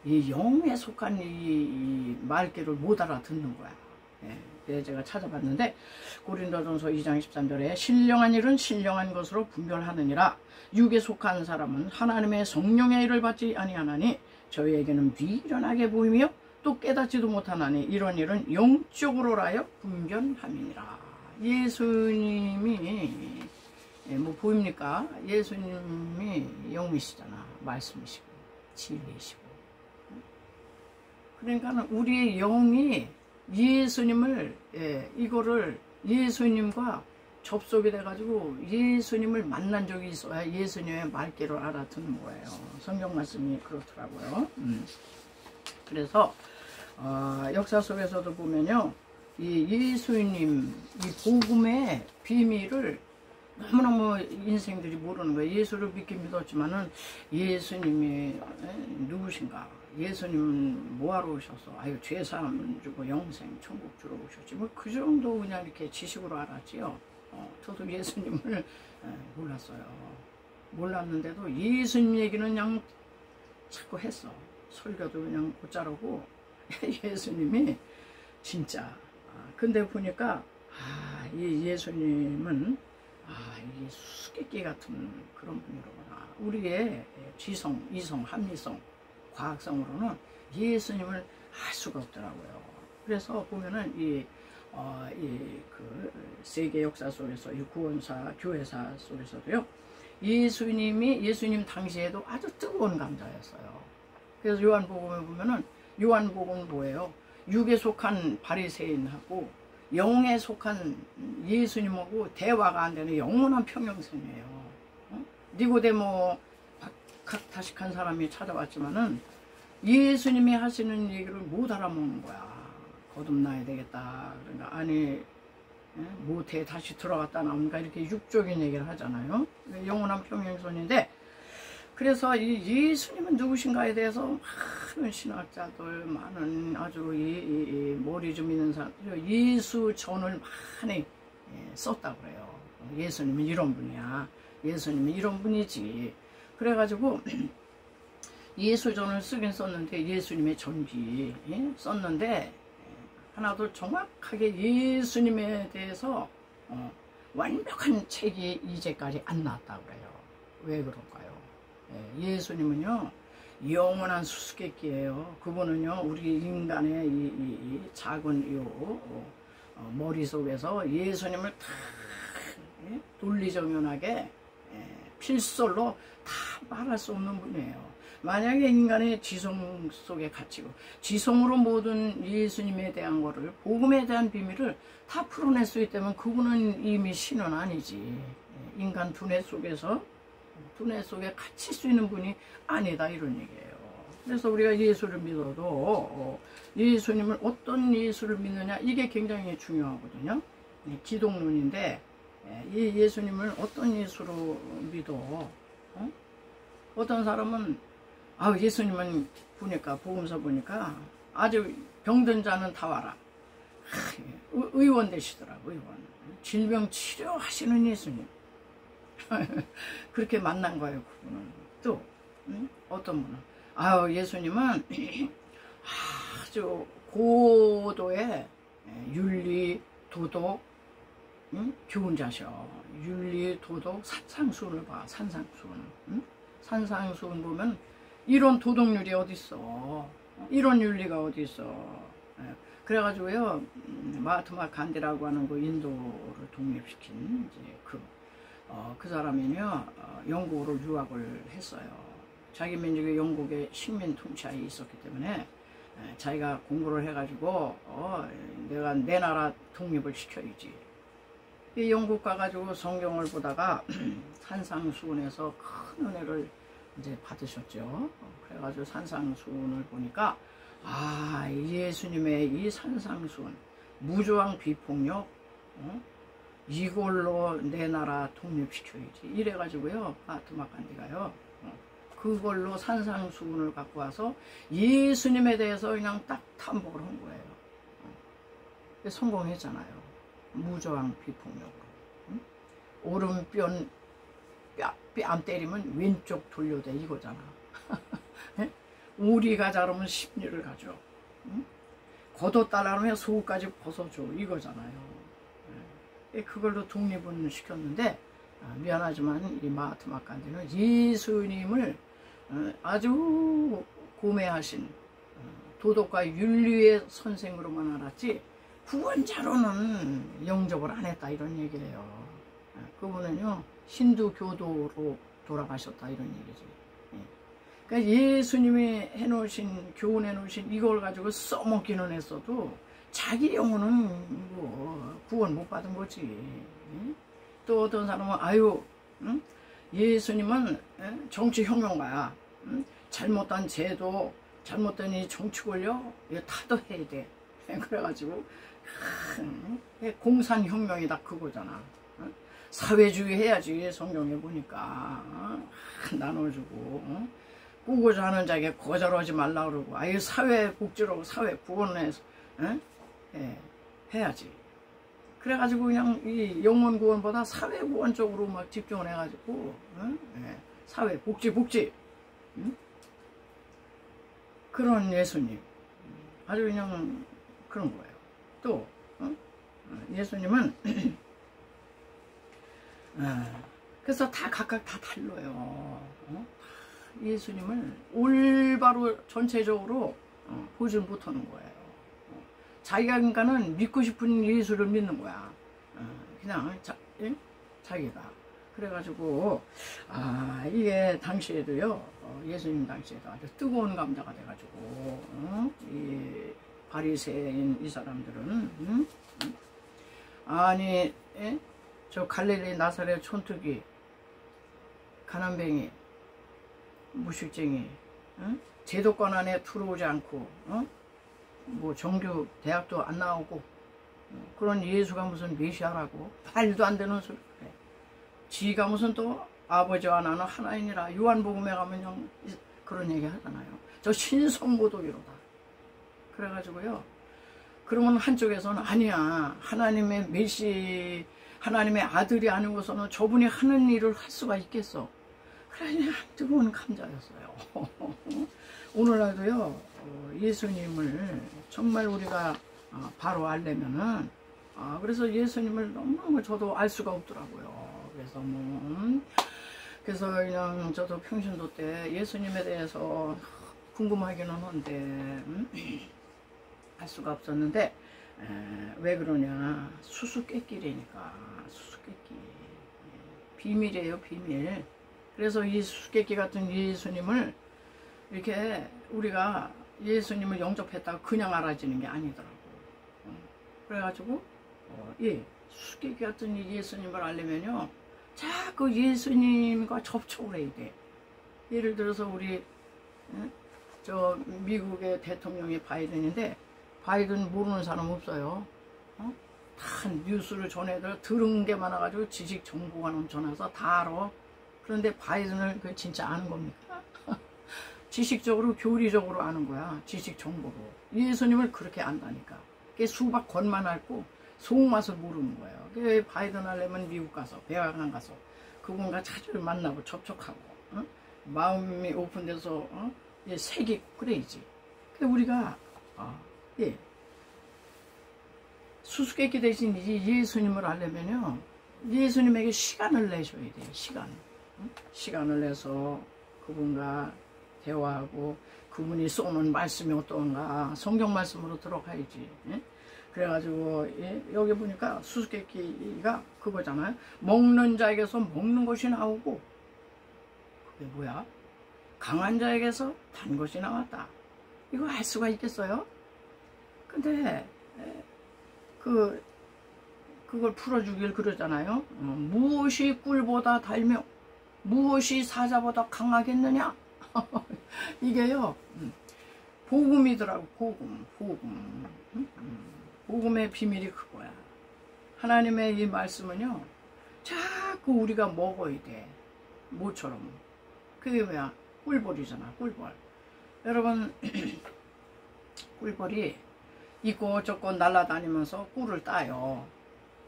이 영에 속한 이 말귀를 못 알아듣는 거야. 그래서 제가 찾아봤는데 고린도전서 2장 13절에 신령한 일은 신령한 것으로 분별하느니라. 육에 속한 사람은 하나님의 성령의 일을 받지 아니하나니 저희에게는 미련하게 보이며 또 깨닫지도 못하나니 이런 일은 영적으로라여 분별함이니라. 예수님이 뭐 보입니까? 예수님이 영이시잖아. 말씀이시고 진리이시고. 그러니까 우리의 영이 예수님을 이거를 예수님과 접속이 돼가지고 예수님을 만난 적이 있어야 예수님의 말귀를 알아듣는 거예요. 성경 말씀이 그렇더라고요. 그래서 역사 속에서도 보면요, 이 예수님 이 복음의 비밀을 너무너무 인생들이 모르는 거예요. 예수를 믿긴 믿었지만은 예수님이 누구신가? 예수님은 뭐하러 오셔서? 아유, 죄사함 주고 영생 천국 주러 오셨지. 뭐 그 정도 그냥 이렇게 지식으로 알았지요. 저도 예수님을 몰랐어요. 몰랐는데도 예수님 얘기는 그냥 자꾸 했어. 설교도 그냥 곧자르고 예수님이 진짜. 근데 보니까 이 예수님은 이게 수수께끼 같은 그런 분이로구나. 우리의 지성, 이성, 합리성, 과학성으로는 예수님을 알 수가 없더라고요. 그래서 보면은 그 세계 역사 속에서 이 구원사, 교회사 속에서도요, 예수님 당시에도 아주 뜨거운 감자였어요. 그래서 요한복음에 보면은 요한복음은 뭐예요? 육에 속한 바리새인하고 영에 속한 예수님하고 대화가 안 되는 영원한 평행선이에요. 니고데모 각다식한 사람이 찾아왔지만은 예수님이 하시는 얘기를 못 알아먹는 거야. 거듭나야 되겠다. 그러니까 아니 모태에 다시 들어갔다 나오니까 이렇게 육적인 얘기를 하잖아요. 영원한 평행선인데, 그래서 이 예수님은 누구신가에 대해서 많은 신학자들, 많은 아주 이 머리 좀 있는 사람들 예수전을 많이 썼다고 그래요. 예수님은 이런 분이야. 예수님은 이런 분이지. 그래가지고 예수전을 쓰긴 썼는데 예수님의 전기 썼는데 하나도 정확하게 예수님에 대해서 완벽한 책이 이제까지 안 나왔다고 그래요. 왜 그럴까요? 예수님은요 영원한 수수께끼예요. 그분은요 우리 인간의 이 작은 머릿속에서 예수님을 다 논리정연하게 필설로 다 말할 수 없는 분이에요. 만약에 인간의 지성 속에 갇히고 지성으로 모든 예수님에 대한 거를, 복음에 대한 비밀을 다 풀어낼 수 있다면 그분은 이미 신은 아니지. 인간 두뇌 속에 갇힐 수 있는 분이 아니다, 이런 얘기예요. 그래서 우리가 예수를 믿어도 예수님을 어떤 예수를 믿느냐, 이게 굉장히 중요하거든요. 기독론인데 이 예수님을 어떤 예수로 믿어? 어떤 사람은 예수님은 보니까 복음서 보니까 아주 병든 자는 다 와라. 의원 되시더라고. 의원. 질병 치료하시는 예수님. 그렇게 만난 거예요, 그분은. 또 어떤 분은 예수님은 아주 고도의 윤리, 도덕, 교훈자셔. 윤리, 도덕, 산상수훈을 봐. 산상수훈. 산상수훈 보면 이런 도덕률이 어딨어. 이런 윤리가 어딨어. 그래가지고요, 마하트마 간디라고 하는 그 인도를 독립시킨 이제 그 사람이요, 영국으로 유학을 했어요. 자기 민족의 영국의 식민 통치하에 있었기 때문에 자기가 공부를 해가지고 내가 내 나라 독립을 시켜야지. 이 영국 가가지고 성경을 보다가 산상수훈에서 큰 은혜를 이제 받으셨죠. 그래가지고 산상수훈을 보니까 아, 예수님의 이 산상수훈, 무저항 비폭력, 이걸로 내 나라 독립시켜야지. 이래가지고요, 마하트마 간디가요, 그걸로 산상수훈을 갖고 와서 예수님에 대해서 그냥 딱 탐복을 한 거예요. 성공했잖아요. 무저항 비폭력으로. 오른편 뺨 때리면 왼쪽 돌려대 이거잖아. 우리가 자르면 십리를 가져. 겉옷 달라면 속까지 벗어줘 이거잖아요. 그걸로 독립은 시켰는데 미안하지만 이 마하트마 간디는 예수님을 아주 고매하신 도덕과 윤리의 선생으로만 알았지 구원자로는 영접을 안 했다 이런 얘기를 해요. 그분은요 힌두 교도로 돌아가셨다 이런 얘기지. 그러니까 예수님이 해놓으신 교훈해 놓으신 이걸 가지고 써먹기는 했어도 자기 영혼은 뭐 구원 못 받은 거지. 또 어떤 사람은 아유 예수님은 정치혁명가야. 잘못한 제도 잘못된 이 정치 권력 이거 타도해야 돼. 그래가지고 공산혁명이다 그거잖아. 사회주의 해야지. 성경에 보니까 나눠주고 꾸고자 하는 자에게 거절하지 말라 그러고 아유 사회복지로 사회 구원해서 해야지. 그래가지고 그냥 이 영혼 구원보다 사회 구원 쪽으로 막 집중을 해가지고 사회 복지 그런 예수님 아주 그냥 그런 거예요. 또 예수님은 그래서 다 각각 다 달라요. 예수님을 올바로 전체적으로 보지 못하는 거예요. 자기가 그러니까는 믿고 싶은 예수를 믿는 거야. 그냥 자기가. 그래가지고 이게 당시에도요 예수님 당시에도 아주 뜨거운 감자가 돼가지고 이 바리새인 이 사람들은 아니 저 갈릴리 나사렛 촌뜨기 가난뱅이 무식쟁이 제도권 안에 들어오지 않고 뭐 정규 대학도 안 나오고 그런 예수가 무슨 메시아라고 말도 안 되는 소리 그래. 지가 무슨 또 아버지와 나는 하나이니라 요한복음에 가면 그런 얘기 하잖아요. 저 신성모독이로다. 그래가지고요 그러면 한쪽에서는 아니야 하나님의 메시 하나님의 아들이 아니고서는 저분이 하는 일을 할 수가 있겠어. 그러니 뜨거운 감자였어요. 오늘날도요 예수님을 정말 우리가 바로 알려면은 그래서 예수님을 너무 저도 알 수가 없더라고요. 그래서 그래서 그냥 저도 평신도 때 예수님에 대해서 궁금하기는 한데 알 수가 없었는데 왜 그러냐 수수께끼리니까 수수께끼 비밀이에요 비밀. 그래서 이 수수께끼 같은 예수님을 이렇게 우리가 예수님을 영접했다고 그냥 알아지는 게 아니더라고. 그래가지고 수수께끼 같은 이 예수님을 알려면요 자꾸 예수님과 접촉을 해야 돼. 예를 들어서 우리 저 미국의 대통령이 바이든인데 바이든 모르는 사람 없어요. 다 뉴스를 전해들 들은 게 많아가지고 지식 정보가 넘쳐나서 다 알아. 그런데 바이든을 그 진짜 아는 겁니까? 지식적으로 교리적으로 아는 거야. 지식 정보로. 예수님을 그렇게 안다니까. 그게 수박 겉만 앓고 속맛을 모르는 거예요. 그게 바이든 하려면 미국 가서 백악관 가서 그분과 자주 만나고 접촉하고 마음이 오픈돼서 색이 그래야지. 근데 우리가 수수께끼 대신 예수님을 알려면요 예수님에게 시간을 내셔야 돼요. 시간을 내서 그분과 대화하고 그분이 쏘는 말씀이 어떤가 성경 말씀으로 들어가야지. 그래가지고 여기 보니까 수수께끼가 그거잖아요. 먹는 자에게서 먹는 것이 나오고 그게 뭐야? 강한 자에게서 단 것이 나왔다. 이거 알 수가 있겠어요? 근데 그걸 풀어주길 그러잖아요. 무엇이 꿀보다 달며 무엇이 사자보다 강하겠느냐? 이게요 복음이더라고. 복음의 비밀이 그거야. 하나님의 이 말씀은요, 자꾸 우리가 먹어야 돼. 모처럼. 그게 뭐야? 꿀벌이잖아, 꿀벌. 여러분, 꿀벌이 이곳저곳 날아다니면서 꿀을 따요.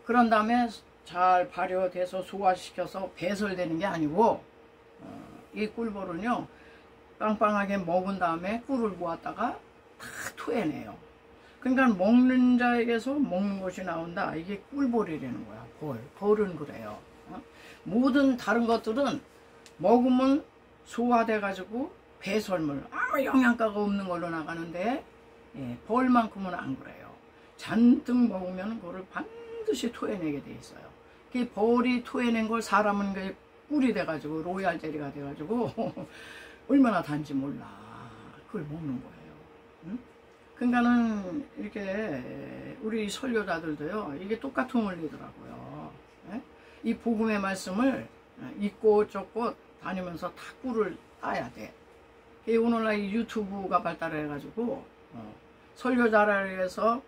그런 다음에 잘 발효돼서 소화시켜서 배설되는 게 아니고, 이 꿀벌은요, 빵빵하게 먹은 다음에 꿀을 모았다가 다 토해내요. 그러니까 먹는 자에게서 먹는 것이 나온다. 이게 꿀벌이라는 거야. 벌은 그래요. 모든 다른 것들은 먹으면 소화돼 가지고 배설물, 아무 영양가가 없는 걸로 나가는데, 벌만큼은 안 그래요. 잔뜩 먹으면 그거를 반드시 토해내게 돼 있어요. 그 벌이 토해낸 걸 사람은 그 꿀이 돼 가지고 로얄 젤리가 돼 가지고 얼마나 단지 몰라. 그걸 먹는 거예요. 응? 그러니까는 이렇게 우리 설교자들도요, 이게 똑같은 원리더라고요. 예? 이 복음의 말씀을 이곳저곳 다니면서 다 꿀을 따야 돼. 오늘날 이 유튜브가 발달해가지고 설교자라 해서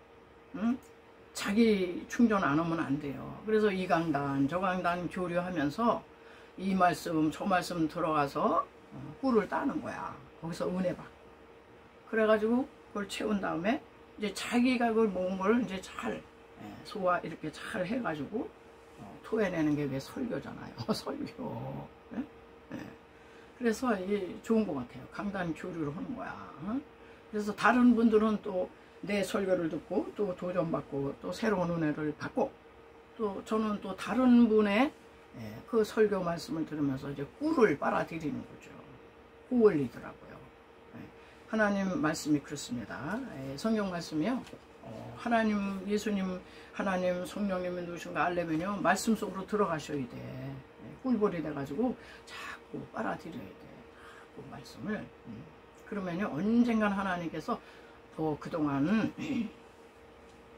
자기 충전 안 하면 안 돼요. 그래서 이 강단 저 강단 교류하면서 이 말씀 저 말씀 들어가서 꿀을 따는 거야. 거기서 은혜 받고. 그래가지고 그걸 채운 다음에 이제 자기가 그걸 먹은 걸 이제 잘 소화 이렇게 잘 해가지고 토해내는 게 왜 설교잖아요. 설교. 네? 네. 그래서 이게 좋은 것 같아요. 강단 교류를 하는 거야. 그래서 다른 분들은 또 내 설교를 듣고 또 도전받고 또 새로운 은혜를 받고 또 저는 또 다른 분의 그 설교 말씀을 들으면서 이제 꿀을 빨아들이는 거죠. 그 원리더라고요. 하나님 말씀이 그렇습니다. 성경 말씀이요. 하나님, 예수님, 하나님, 성령님이 누구신가 알려면요, 말씀 속으로 들어가셔야 돼. 꿀벌이 돼가지고 자꾸 빨아들여야 돼. 자꾸 말씀을. 그러면요, 언젠간 하나님께서 그동안은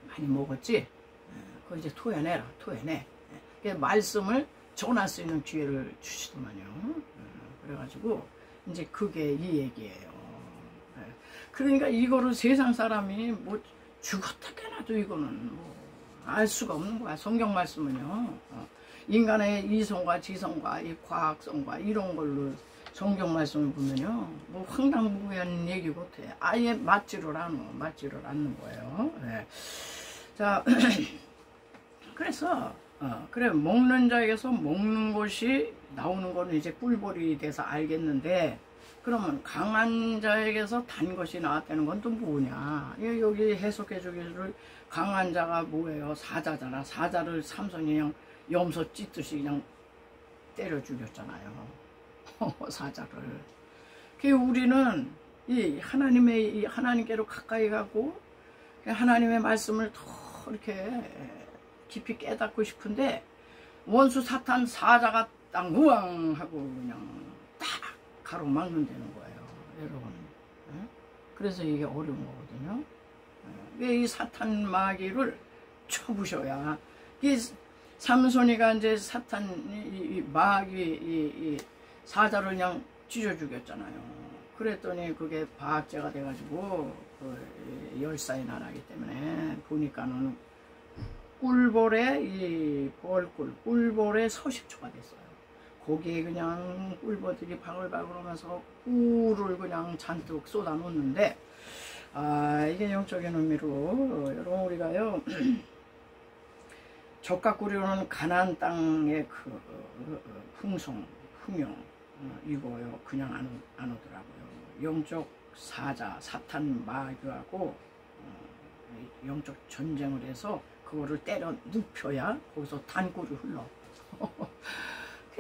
많이 먹었지? 그거 이제 토해내라, 토해내. 말씀을 전할 수 있는 기회를 주시더만요. 그래가지고, 이제 그게 이 얘기예요. 그러니까 이거를 세상 사람이 뭐 죽었다 깨나도 이거는 뭐 알 수가 없는 거야. 성경 말씀은요. 인간의 이성과 지성과 이 과학성과 이런 걸로 성경 말씀을 보면요. 뭐 황당무계한 얘기 못해. 아예 맞지를 않는 거예요. 네. 자, 그래서 그래 먹는 자에게서 먹는 것이 나오는 거는 이제 꿀벌이 돼서 알겠는데, 그러면 강한 자에게서 단 것이 나왔다는 건 또 뭐냐? 여기 해석해 주기를 강한 자가 뭐예요? 사자잖아. 사자를 삼손이 그냥 염소 찢듯이 그냥 때려 죽였잖아요. 사자를. 우리는 이 하나님께로 가까이 가고 하나님의 말씀을 더 이렇게 깊이 깨닫고 싶은데, 원수 사탄 사자가 딱 우왕 하고 그냥 딱 가로막는다는 거예요, 여러분. 그래서 이게 어려운 거거든요. 왜 이 사탄 마귀를 쳐부셔야, 이 삼손이가 이제 사탄 이 마귀 이 사자를 그냥 찢어 죽였잖아요. 그랬더니 그게 바악죄가 돼가지고 그 열사에 나가기 때문에 보니까는 꿀벌의 꿀벌의 서식처가 됐어요. 거기에 그냥 꿀벌들이 바글바글 하면서 꿀을 그냥 잔뜩 쏟아 놓는데, 이게 영적인 의미로 여러분 우리가요 적각구리로는 가나안 땅의 그 풍성 풍요 이거요 그냥 안 오더라고요. 영적 사자 사탄 마귀하고 영적 전쟁을 해서 그거를 때려 눕혀야 거기서 단꿀이 흘러.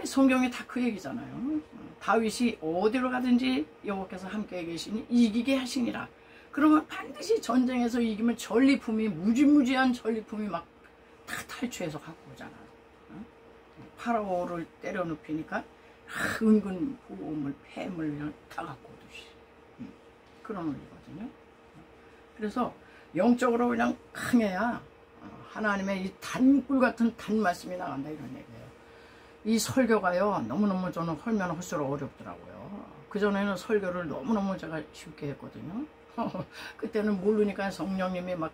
성경이 다 그 얘기잖아요. 다윗이 어디로 가든지 여호와께서 함께 계시니 이기게 하시니라. 그러면 반드시 전쟁에서 이기면 전리품이 무지무지한 전리품이 막 다 탈취해서 갖고 오잖아. 파라오를 때려 눕히니까 은근 보험을 폐물 그냥 다 갖고 오듯이 그런 의미거든요. 그래서 영적으로 그냥 강해야 하나님의 이 단꿀 같은 단 말씀이 나간다, 이런 얘기예요. 이 설교가요 너무너무 저는 헐면 할수록 어렵더라고요. 그전에는 설교를 너무너무 제가 쉽게 했거든요. 그때는 모르니까 성령님이 막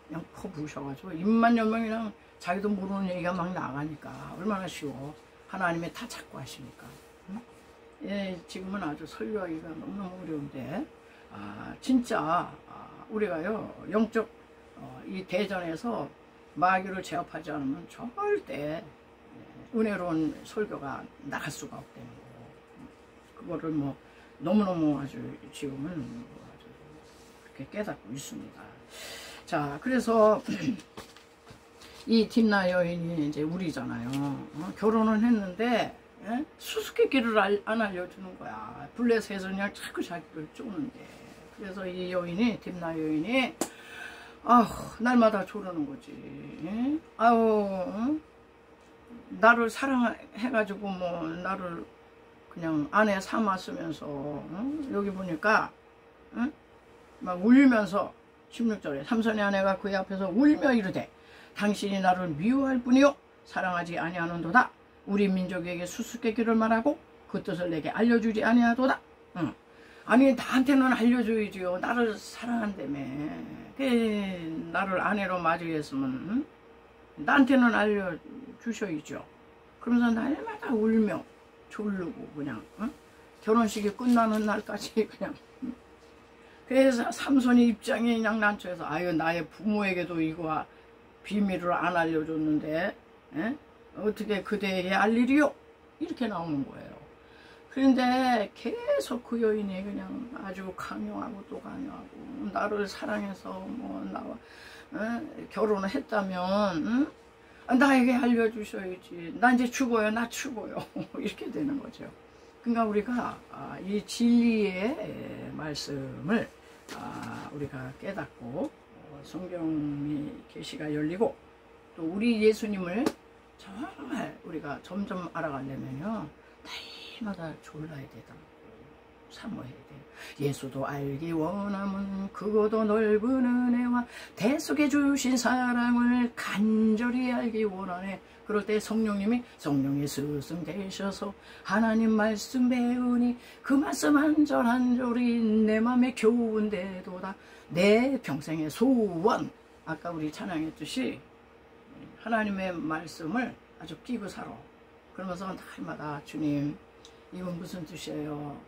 그냥 퍼부으셔가지고 입만 열면 그냥 자기도 모르는 얘기가 막 나가니까 얼마나 쉬워. 하나님이 다 찾고 하시니까. 예, 지금은 아주 설교하기가 너무너무 어려운데 진짜 우리가요 영적 이 대전에서 마귀를 제압하지 않으면 절대 은혜로운 설교가 나갈 수가 없다는 거고, 그거를 뭐 너무너무 아주 지금은 아주 그렇게 깨닫고 있습니다. 자, 그래서 이 딥나 여인이 이제 우리잖아요. 결혼은 했는데 수수께끼를 안 알려주는 거야. 블레셋에서 그냥 자꾸 자기를 쪼는데. 그래서 이 여인이, 딥나 여인이 날마다 조르는 거지. 나를 사랑해가지고 뭐 나를 그냥 아내 삼았으면서 여기 보니까 막 울면서 16절에 삼손의 아내가 그의 앞에서 울며 이르되 당신이 나를 미워할 뿐이요 사랑하지 아니하는도다. 우리 민족에게 수수께끼를 말하고 그 뜻을 내게 알려주지 아니하도다. 아니 나한테는 알려줘야지요. 나를 사랑한다며. 나를 아내로 맞이했으면 나한테는 알려주셔야죠. 그러면서 날마다 울며 졸르고 그냥 결혼식이 끝나는 날까지 그냥. 그래서 삼손이 입장이 그냥 난처해서 아유 나의 부모에게도 이거 비밀을 안 알려줬는데 어떻게 그대에게 알리리요? 이렇게 나오는 거예요. 그런데 계속 그 여인이 그냥 아주 강요하고 또 강요하고 나를 사랑해서 뭐 나와 결혼을 했다면 나에게 알려주셔야지. 나 이제 죽어요. 나 죽어요. 이렇게 되는 거죠. 그러니까 우리가 이 진리의 말씀을 우리가 깨닫고 성경이 계시가 열리고 또 우리 예수님을 정말 우리가 점점 알아가려면요 날마다 졸라야 되다. 사모해야 돼요. 예수도 알기 원함은 그거도 넓은 은혜와 대속해 주신 사랑을 간절히 알기 원하네. 그럴 때 성령님이 성령의 스승 되셔서 하나님 말씀 배우니 그 말씀 한 절 한 절이 내 맘에 교훈되도다. 내 평생의 소원. 아까 우리 찬양했듯이 하나님의 말씀을 아주 끼고 살아. 그러면서 날마다 주님 이건 무슨 뜻이에요?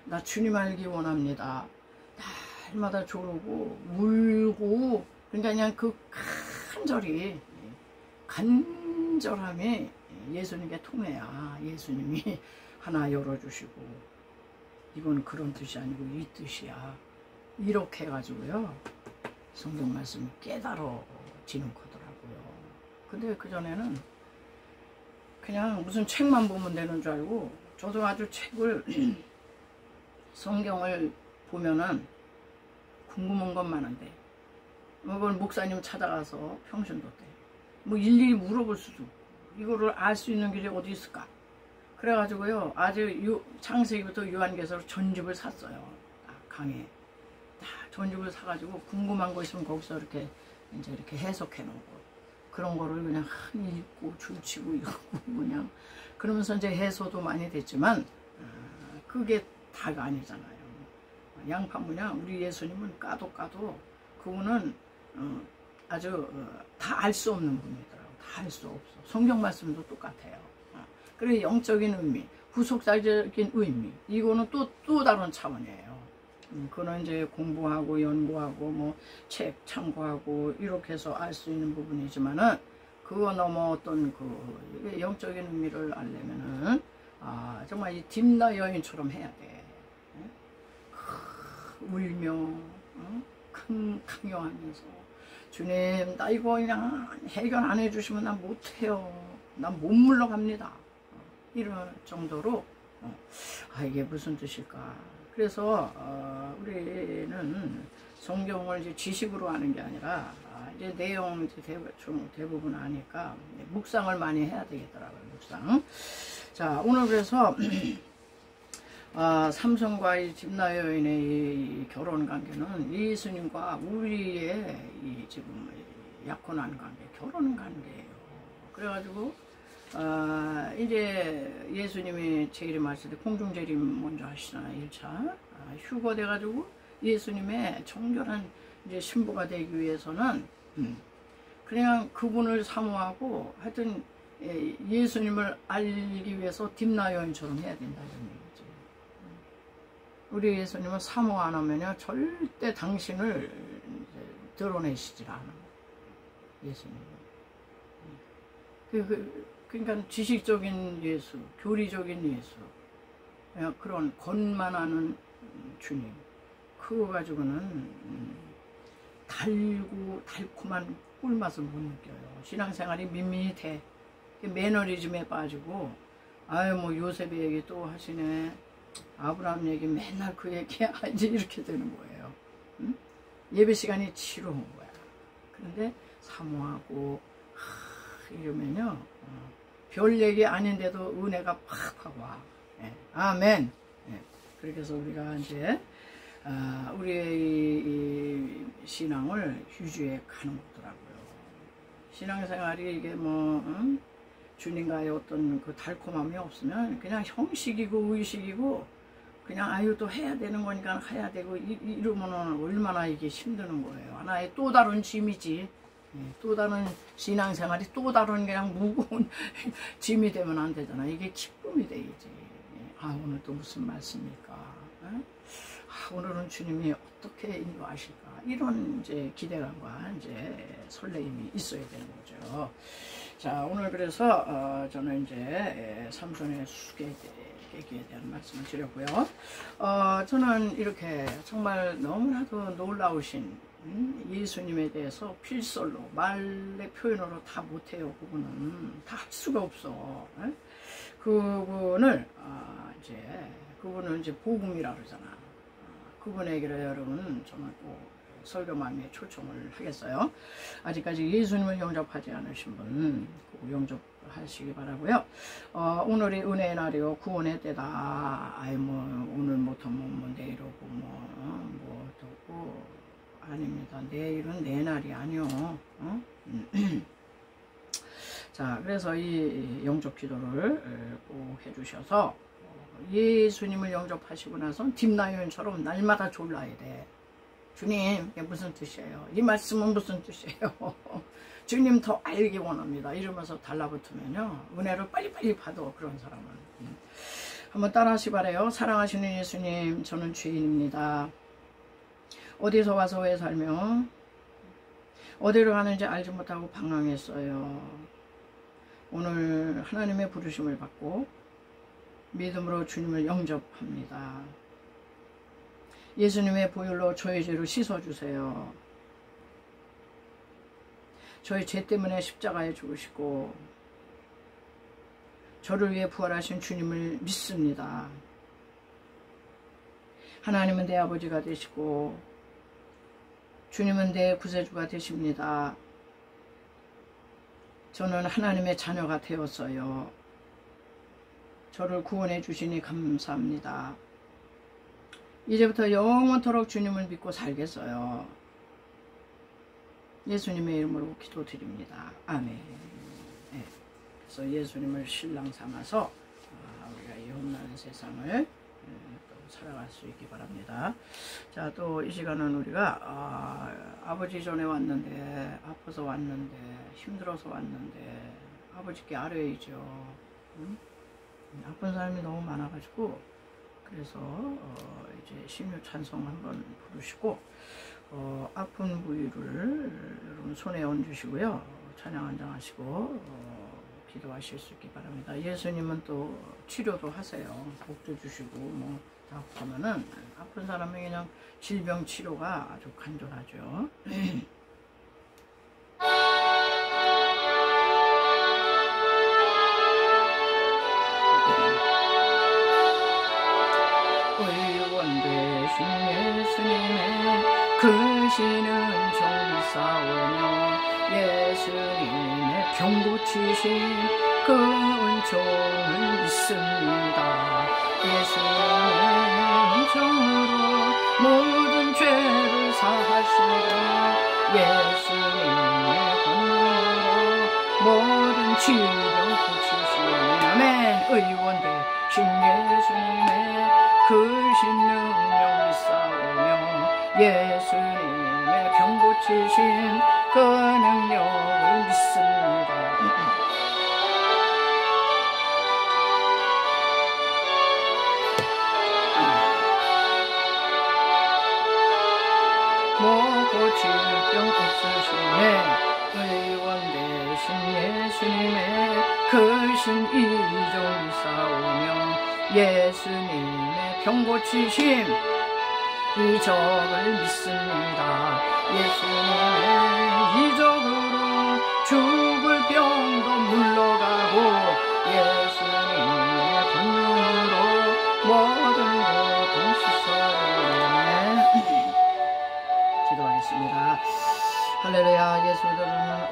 나 주님 알기 원합니다. 날마다 조르고 울고 그러니까 그냥 그 간절함이 예수님께 통해야 예수님이 하나 열어주시고 이건 그런 뜻이 아니고 이 뜻이야. 이렇게 해가지고요 성경 말씀이 깨달아지는 거더라고요. 근데 그전에는 그냥 무슨 책만 보면 되는 줄 알고 저도 아주 책을 성경을 보면은 궁금한 건 많은데 그걸 목사님 찾아가서 평신도 때 뭐 일일이 물어볼 수도 없고 이거를 알 수 있는 길이 어디 있을까. 그래가지고요 아주 창세기부터 요한계시로 전집을 샀어요. 강에 전집을 사가지고 궁금한 거 있으면 거기서 이렇게 이제 이렇게 해석해 놓고 그런 거를 그냥 읽고 줄치고 읽고 그냥 그러면서 이제 해소도 많이 됐지만 그게 다가 아니잖아요. 양파 뭐냐 우리 예수님은 까도 그분은 아주 다 알 수 없는 분이더라고. 다 알 수 없어. 성경 말씀도 똑같아요. 그래 영적인 의미, 후속사적인 의미 이거는 또 다른 차원이에요. 그거는 이제 공부하고 연구하고 뭐 책 참고하고 이렇게 해서 알 수 있는 부분이지만은 그거 넘어 어떤 그 영적인 의미를 알려면은 정말 이 딥나 여인처럼 해야 돼. 울며 강요하면서 주님 나 이거 그냥 해결 안 해주시면 난 못해요. 난 못 물러갑니다. 이런 정도로 이게 무슨 뜻일까. 그래서 우리는 성경을 이제 지식으로 아는 게 아니라 이제 내용 대부분 아니까 묵상을 많이 해야 되겠더라고요. 묵상. 자 오늘 그래서 삼손과 이 딥나 여인의 이 결혼 관계는 예수님과 우리의 이 지금 약혼한 관계, 결혼 관계예요. 그래가지고 이제 예수님이 재림 하실 때 공중재림 먼저 하시잖아요. 1차 휴거 돼가지고 예수님의 정결한 이제 신부가 되기 위해서는 그냥 그분을 사모하고 하여튼 예수님을 알기 위해서 딥나 여인처럼 해야 된다 이런 얘기지. 우리 예수님은 사모 안 하면요 절대 당신을 드러내시질 않아. 예수님은. 그러니까 지식적인 예수, 교리적인 예수, 그런 겉만 주님, 그거 가지고는 달콤한 꿀맛을 못 느껴요. 신앙생활이 밋밋해. 매너리즘에 빠지고, 아유 뭐 요셉의 얘기 또 하시네, 아브라함 얘기 맨날 그 얘기 하지, 이렇게 되는 거예요. 응? 예배 시간이 지루한 거야. 그런데 사모하고 이러면요 별 얘기 아닌데도 은혜가 팍팍 와. 아멘. 그렇게 해서 우리가 이제 우리의 이 신앙을 유지해 가는 거더라고요. 신앙생활이 이게 뭐 주님과의 어떤 그 달콤함이 없으면 그냥 형식이고 의식이고, 그냥 아유 또 해야 되는 거니까 해야 되고 이러면은 얼마나 이게 힘드는 거예요. 하나의 또 다른 짐이지. 또 다른 신앙생활이 또 다른 그냥 무거운 짐이 되면 안 되잖아. 이게 기쁨이 되야지. 오늘 또 무슨 말씀입니까? 오늘은 주님이 어떻게 인도하실까? 이런 이제 기대감과 이제 설레임이 있어야 되는 거죠. 자, 오늘 그래서 저는 이제 삼손의 수수께끼에 대한 말씀을 드렸고요. 저는 이렇게 정말 너무나도 놀라우신 예수님에 대해서 필설로 말의 표현으로 다 못해요. 그분은 다 할 수가 없어. 그분을 그분은 이제 복음이라 그러잖아. 그분에게로 여러분 정말 꼭 설교만에 초청을 하겠어요. 아직까지 예수님을 영접하지 않으신 분 꼭 영접하시기 바라고요. 오늘이 은혜의 날이요 구원의 때다. 아이 뭐 오늘 못하면 뭐 내일 오고 뭐 또 아닙니다. 내일은 내 날이 아니요. 자, 그래서 이 영접 기도를 꼭 해주셔서 예수님을 영접하시고 나서 딥나요인처럼 날마다 졸라야 돼. 주님, 이게 무슨 뜻이에요? 이 말씀은 무슨 뜻이에요? 주님 더 알기 원합니다. 이러면서 달라붙으면요 은혜를 빨리빨리 받아. 그런 사람은 한번 따라하시 바래요. 사랑하시는 예수님, 저는 죄인입니다. 어디서 와서 왜 살며 어디로 가는지 알지 못하고 방황했어요. 오늘 하나님의 부르심을 받고 믿음으로 주님을 영접합니다. 예수님의 보혈로 저의 죄를 씻어주세요. 저의 죄 때문에 십자가에 죽으시고 저를 위해 부활하신 주님을 믿습니다. 하나님은 내 아버지가 되시고 주님은 내 구세주가 되십니다. 저는 하나님의 자녀가 되었어요. 저를 구원해 주시니 감사합니다. 이제부터 영원토록 주님을 믿고 살겠어요. 예수님의 이름으로 기도드립니다. 아멘. 네. 그래서 예수님을 신랑 삼아서 우리가 이 험난한 세상을 또 살아갈 수 있기 바랍니다. 자, 또 이 시간은 우리가 아버지 전에 왔는데, 아파서 왔는데, 힘들어서 왔는데 아버지께 아뢰야죠. 아픈 사람이 너무 많아가지고, 그래서 이제 신유 찬송 한번 부르시고 아픈 부위를 여러분 손에 얹으시고요, 찬양 한장 하시고 기도하실 수 있기 바랍니다. 예수님은 또 치료도 하세요. 복도 주시고 뭐 다 하면은 아픈 사람은 그냥 질병 치료가 아주 간절하죠. 예수님의 크시는 종을 싸우며 예수님의 병 고치신 그 은총을 믿습니다. 예수님의 은총으로 모든 죄를 사하시고 예수님의 권능으로 모든 질병 고치시니 아멘. 의원되신 예수님의 크신 능력을 싸우며 예수님의 병 고치신 그 능력을 믿습니다. 고칠 병 없으시네 의원 대신 예수님의 크신 이종이 싸우며 예수님의 병 고치심 이적을 믿습니다. 예수님의 이적으로 죽을 병도 물러가고 예수님의 권능으로 모든 고통 씻어내 기도하겠습니다. 할렐루야. 예수들은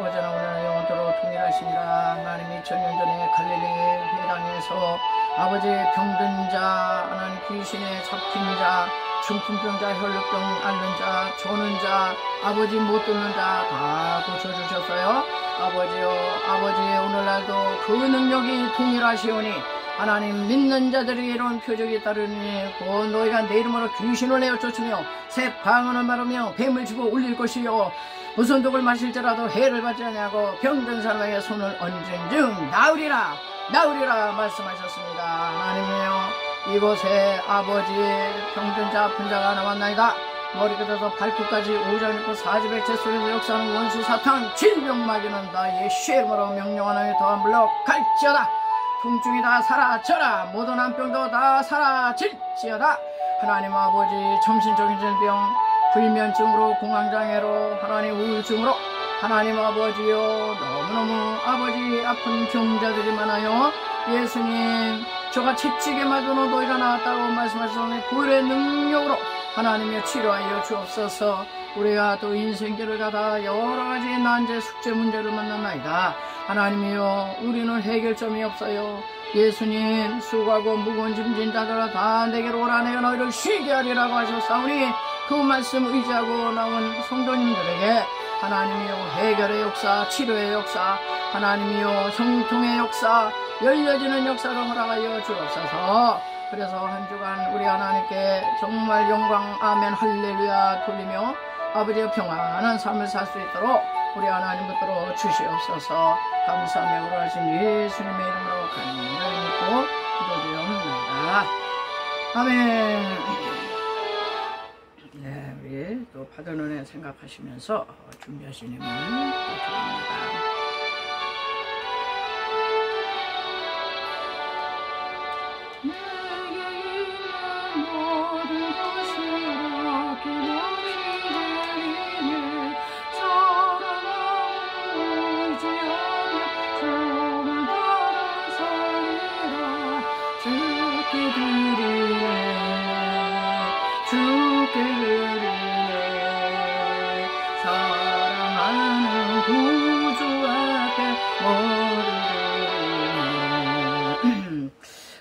어제나 오늘나 영원토록 동일하시니라. 하나님 2000년 전에 갈릴리 회당에서 아버지의 병든 자, 하나님 귀신에 잡힌 자, 중풍병자, 혈루병 앓는 자, 조는 자, 아버지 못 듣는 자 다 고쳐주셨어요. 아버지요, 아버지 오늘날도 그 능력이 동일하시오니 하나님 믿는 자들이 이런 표적이 따르니 곧 너희가 내 이름으로 귀신을 내어 쫓으며 새 방언을 말하며 뱀을 집어 올릴 것이요 무슨 독을 마실지라도 해를 받지 아니하고 병든 사람에게 손을 얹은즉 나으리라 나으리라 말씀하셨습니다. 하나님이여 이곳에 아버지 병든 자 아픈 자가 남았나이다. 머리끝에서 발끝까지 오장있고 사지백체 속에서 역사하는 원수 사탄 질병마귀는 다 예수의 이름으로 명령하나니 더한 물러갈지어다. 통증이 다 사라져라. 모든 암병도 다 사라질지어다. 하나님 아버지 정신적인 질병 불면증으로 공황장애로 하나님 우울증으로 하나님 아버지요 너무너무 아버지 아픈 병자들이 많아요. 예수님 저가 채찍에 맞으러 너희가 나왔다고 말씀하셨으니 보혈의 능력으로 하나님의 치료하여 주옵소서. 우리가 또 인생길을 가다 여러가지 난제 숙제 문제를 만났나이다. 하나님이여 우리는 해결점이 없어요. 예수님 수고하고 무거운 짐진 자들아 다 내게로 오라 내가 너희를 쉬게 하리라고 하셨사오니 그 말씀 의지하고 나온 성도님들에게 하나님이여 해결의 역사, 치료의 역사, 하나님이여 형통의 역사, 열려지는 역사를 허락하여 주옵소서. 그래서 한 주간 우리 하나님께 정말 영광 아멘 할렐루야 돌리며 아버지의 평안한 삶을 살 수 있도록 우리 하나님 붙들어 주시옵소서. 감사하며 그러하신 예수님의 이름으로 간절히 믿고 기도드리옵나이다. 아멘. 네, 우리 또 받은 은혜 생각하시면서 준비하신 힘을 드립니다.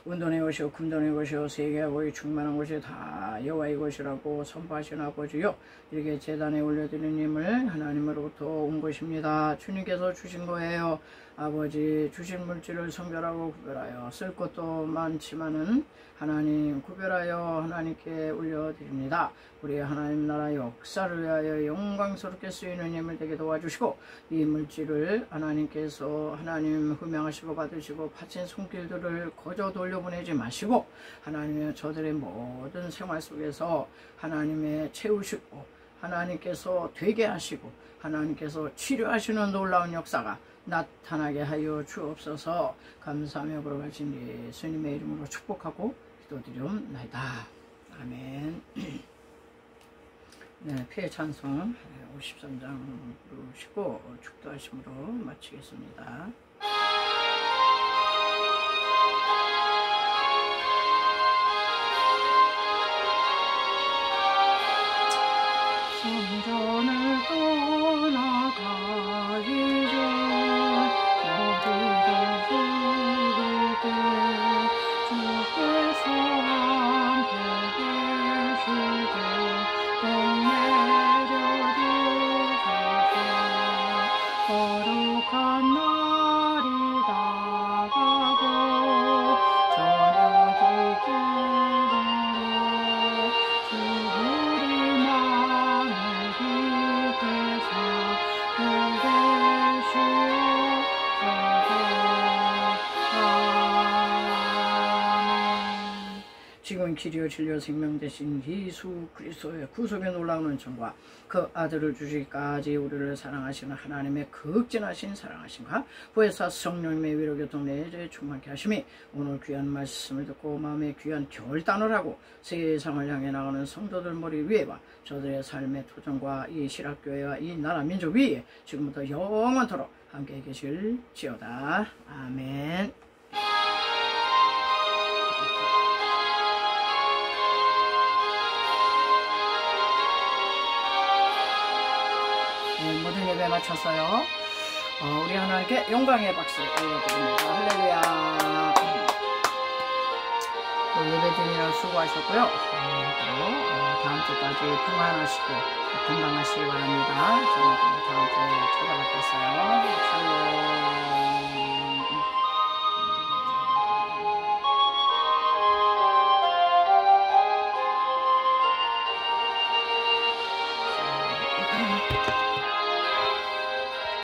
운동의 것이요 금돈의 것이요 세계하고 이 충만한 것이 다 여호와의 것이라고 선포하시는 아버지요 이렇게 제단에 올려드리는 힘을 하나님으로부터 온 것입니다. 주님께서 주신 거예요. 아버지 주신 물질을 선별하고 구별하여 쓸 것도 많지만은 하나님 구별하여 하나님께 올려드립니다. 우리 하나님 나라 역사를 위하여 영광스럽게 쓰이는 힘을 되게 도와주시고 이 물질을 하나님께서 하나님 흠양하시고 받으시고 바친 손길들을 거저 돌려보내지 마시고 하나님의 저들의 모든 생활 속에서 하나님의 채우시고 하나님께서 되게 하시고 하나님께서 치료하시는 놀라운 역사가 나타나게 하여 주옵소서. 감사하며 걸어가신 예수님의 이름으로 축복하고 기도드리옵나이다. 아멘. 네, 피해 찬송 53장 부르시고 축도하심으로 마치겠습니다. 성전을 떠나가기 전 모두들 부르되 주께서 함께 계시되 복 내려주소서. 거룩한 날이 다가고 저녁이 되도록 주부리 모든 길이요 진리요 생명 되신 예수 그리스도의 구속의 놀라운 은총과 그 아들을 주시기까지 우리를 사랑하시는 하나님의 극진하신 사랑하심과 부에서 성령님의 위로 교통 내재 충만케 하심이 오늘 귀한 말씀을 듣고 마음에 귀한 결단을 하고 세상을 향해 나가는 성도들 머리 위에와 저들의 삶의 토종과 이 실학교회와 이 나라 민족 위에 지금부터 영원토록 함께 계실지어다. 아멘. 네, 모든 예배 마쳤어요. 우리 하나님께 영광의 박수 올려드립니다. 할렐루야. 또 예배 드리느라 수고하셨고요. 또 다음 주까지 평안하시고 건강하시기 바랍니다. 저는 다음 주에 찾아뵙겠어요. 샬롬.